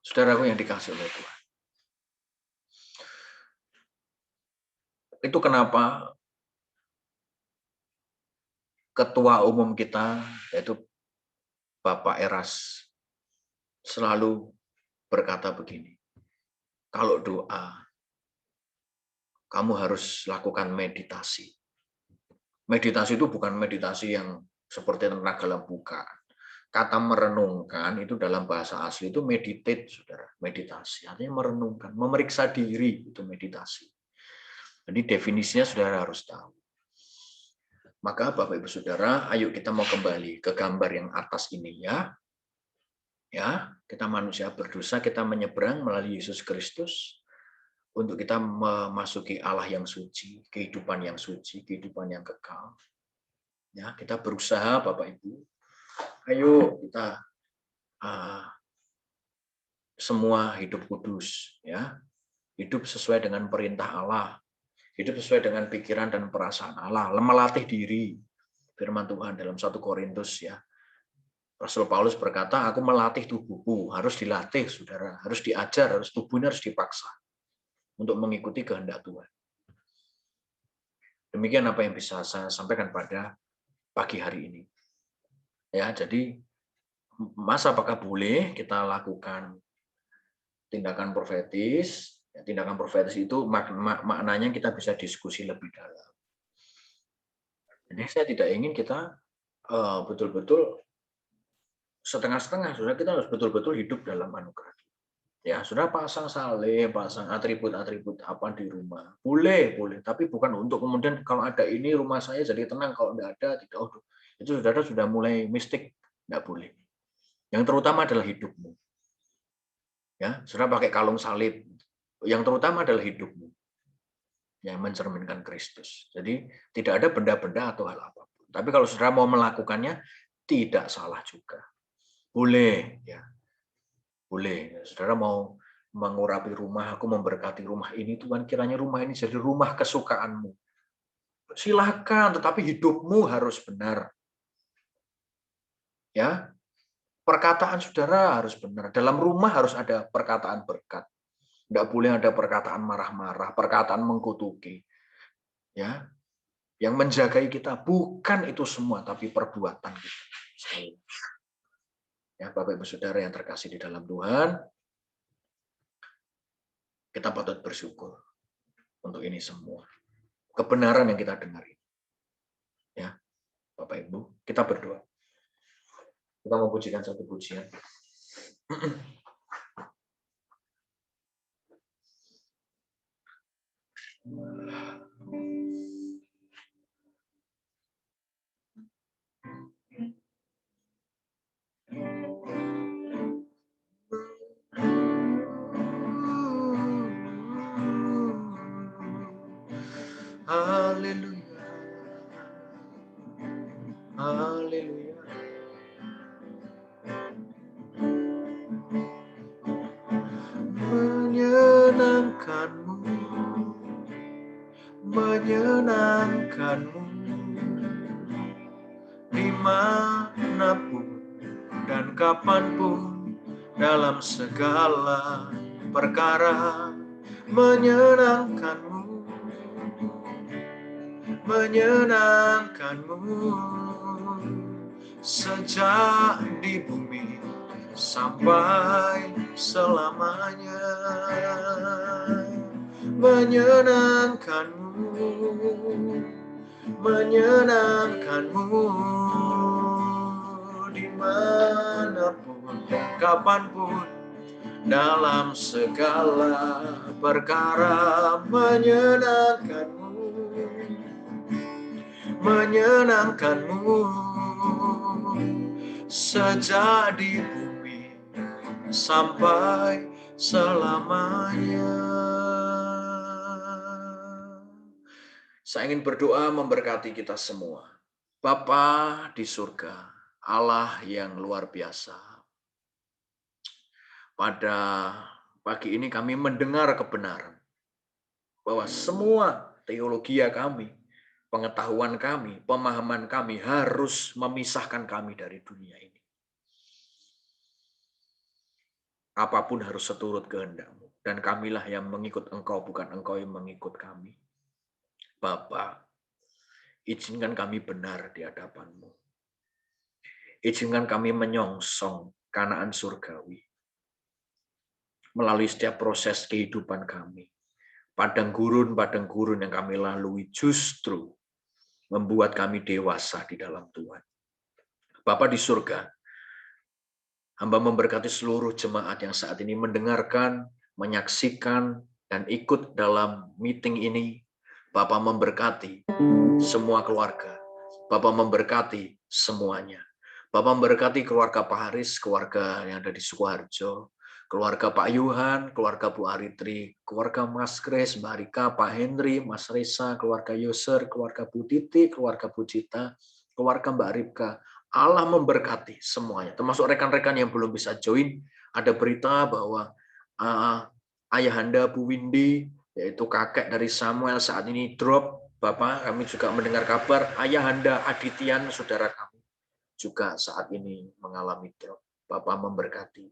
S1: Saudaraku yang dikasih oleh Tuhan. Itu kenapa ketua umum kita, yaitu Bapak Eras, selalu berkata begini, kalau doa, kamu harus lakukan meditasi. Meditasi itu bukan meditasi yang seperti tenaga dalam buka. Kata merenungkan itu dalam bahasa asli itu meditate, saudara. Meditasi, artinya merenungkan, memeriksa diri, itu meditasi. Jadi definisinya saudara harus tahu. Maka Bapak Ibu Saudara, ayo kita mau kembali ke gambar yang atas ini ya. Ya, kita manusia berdosa, kita menyeberang melalui Yesus Kristus untuk kita memasuki Allah yang suci, kehidupan yang suci, kehidupan yang kekal. Ya, kita berusaha Bapak Ibu. Ayo kita semua hidup kudus ya. Hidup sesuai dengan perintah Allah. Hidup sesuai dengan pikiran dan perasaan Allah, melatih diri. Firman Tuhan dalam 1 Korintus ya. Rasul Paulus berkata, aku melatih tubuhku, harus dilatih, saudara, harus diajar, harus tubuhnya harus dipaksa untuk mengikuti kehendak Tuhan. Demikian apa yang bisa saya sampaikan pada pagi hari ini. Ya, jadi apakah boleh kita lakukan tindakan profetis? Ya, tindakan profetis itu maknanya kita bisa diskusi lebih dalam. Jadi saya tidak ingin kita betul-betul setengah-setengah, saudara, kita harus betul-betul hidup dalam anugerah. Ya, sudah pasang saleh, pasang atribut-atribut apa di rumah. Boleh, tapi bukan untuk kemudian kalau ada ini rumah saya jadi tenang, kalau tidak ada tidak. Oh, itu saudara sudah mulai mistik, tidak boleh. Yang terutama adalah hidupmu. Ya, saudara pakai kalung salib. Yang terutama adalah hidupmu. Yang mencerminkan Kristus. Jadi tidak ada benda-benda atau hal apapun. Tapi kalau saudara mau melakukannya, tidak salah juga. Boleh, ya. Boleh. Saudara mau mengurapi rumah, aku memberkati rumah ini, Tuhan kiranya rumah ini jadi rumah kesukaanmu. Silakan, tetapi hidupmu harus benar. Ya. Perkataan saudara harus benar. Dalam rumah harus ada perkataan berkat. Tidak boleh ada perkataan marah-marah, perkataan mengkutuki. Ya, yang menjagai kita bukan itu semua, tapi perbuatan kita. Ya, Bapak Ibu Saudara yang terkasih di dalam Tuhan, kita patut bersyukur untuk ini semua. Kebenaran yang kita dengar. Ya, Bapak Ibu, kita berdoa. Kita mau pujikan satu pujian. Haleluya. Haleluya. Menyenangkanmu, menyenangkanmu dimanapun dan kapanpun dalam segala perkara. Menyenangkanmu, menyenangkanmu sejak di bumi sampai selamanya. Menyenangkanmu, menyenangkanmu dimanapun, kapanpun, dalam segala perkara. Menyenangkanmu, menyenangkanmu sejak di bumi sampai selamanya. Saya ingin berdoa memberkati kita semua. Bapa di surga, Allah yang luar biasa. Pada pagi ini kami mendengar kebenaran bahwa semua teologi kami, pengetahuan kami, pemahaman kami harus memisahkan kami dari dunia ini. Apapun harus seturut kehendak-Mu. Dan kamilah yang mengikut Engkau, bukan Engkau yang mengikut kami. Bapa, izinkan kami benar di hadapan-Mu. Izinkan kami menyongsong Kanaan surgawi. Melalui setiap proses kehidupan kami. Padang gurun yang kami lalui justru membuat kami dewasa di dalam Tuhan. Bapa di surga, hamba memberkati seluruh jemaat yang saat ini mendengarkan, menyaksikan, dan ikut dalam meeting ini. Bapa memberkati semua keluarga. Bapa memberkati semuanya. Bapa memberkati keluarga Pak Haris, keluarga yang ada di Sukoharjo, keluarga Pak Yuhan, keluarga Bu Aritri, keluarga Mas Kris, Mbak Rika, Pak Henry, Mas Reza, keluarga Yoser, keluarga Bu Titi, keluarga Bu Cita, keluarga Mbak Ripka. Allah memberkati semuanya, termasuk rekan-rekan yang belum bisa join. Ada berita bahwa ayahanda Bu Windy, yaitu kakek dari Samuel, saat ini drop. Bapak, kami juga mendengar kabar ayahanda Adityan, saudara kami, juga saat ini mengalami drop. Bapak memberkati.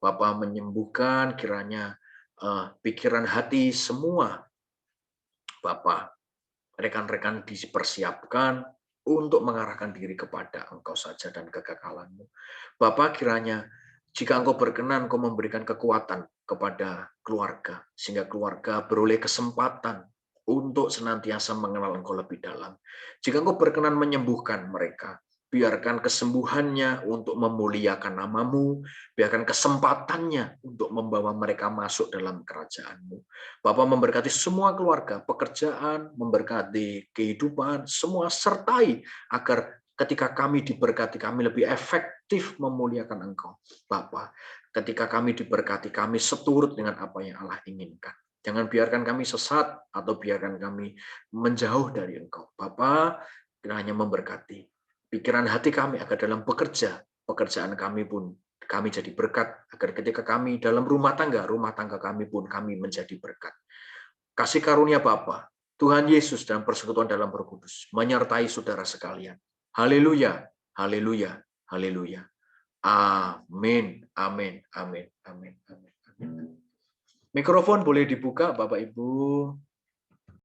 S1: Bapak menyembuhkan kiranya pikiran hati semua. Bapak, rekan-rekan dipersiapkan untuk mengarahkan diri kepada Engkau saja dan kekekalan-Mu. Bapak, kiranya jika Engkau berkenan, Engkau memberikan kekuatan kepada keluarga, sehingga keluarga beroleh kesempatan untuk senantiasa mengenal Engkau lebih dalam. Jika Engkau berkenan menyembuhkan mereka, biarkan kesembuhannya untuk memuliakan nama-Mu, biarkan kesempatannya untuk membawa mereka masuk dalam kerajaan-Mu. Bapa memberkati semua keluarga, pekerjaan, memberkati kehidupan, semua sertai agar ketika kami diberkati, kami lebih efektif memuliakan Engkau. Bapa, ketika kami diberkati, kami seturut dengan apa yang Allah inginkan. Jangan biarkan kami sesat atau biarkan kami menjauh dari Engkau. Bapa, kiranya memberkati pikiran hati kami agar dalam bekerja, pekerjaan kami pun kami jadi berkat, agar ketika kami dalam rumah tangga kami pun kami menjadi berkat. Kasih karunia Bapa, Tuhan Yesus dan persekutuan dalam Roh Kudus menyertai saudara sekalian. Haleluya, haleluya, haleluya. Amin, amin, amin, amin, amin, amin. Mikrofon boleh dibuka, Bapak Ibu.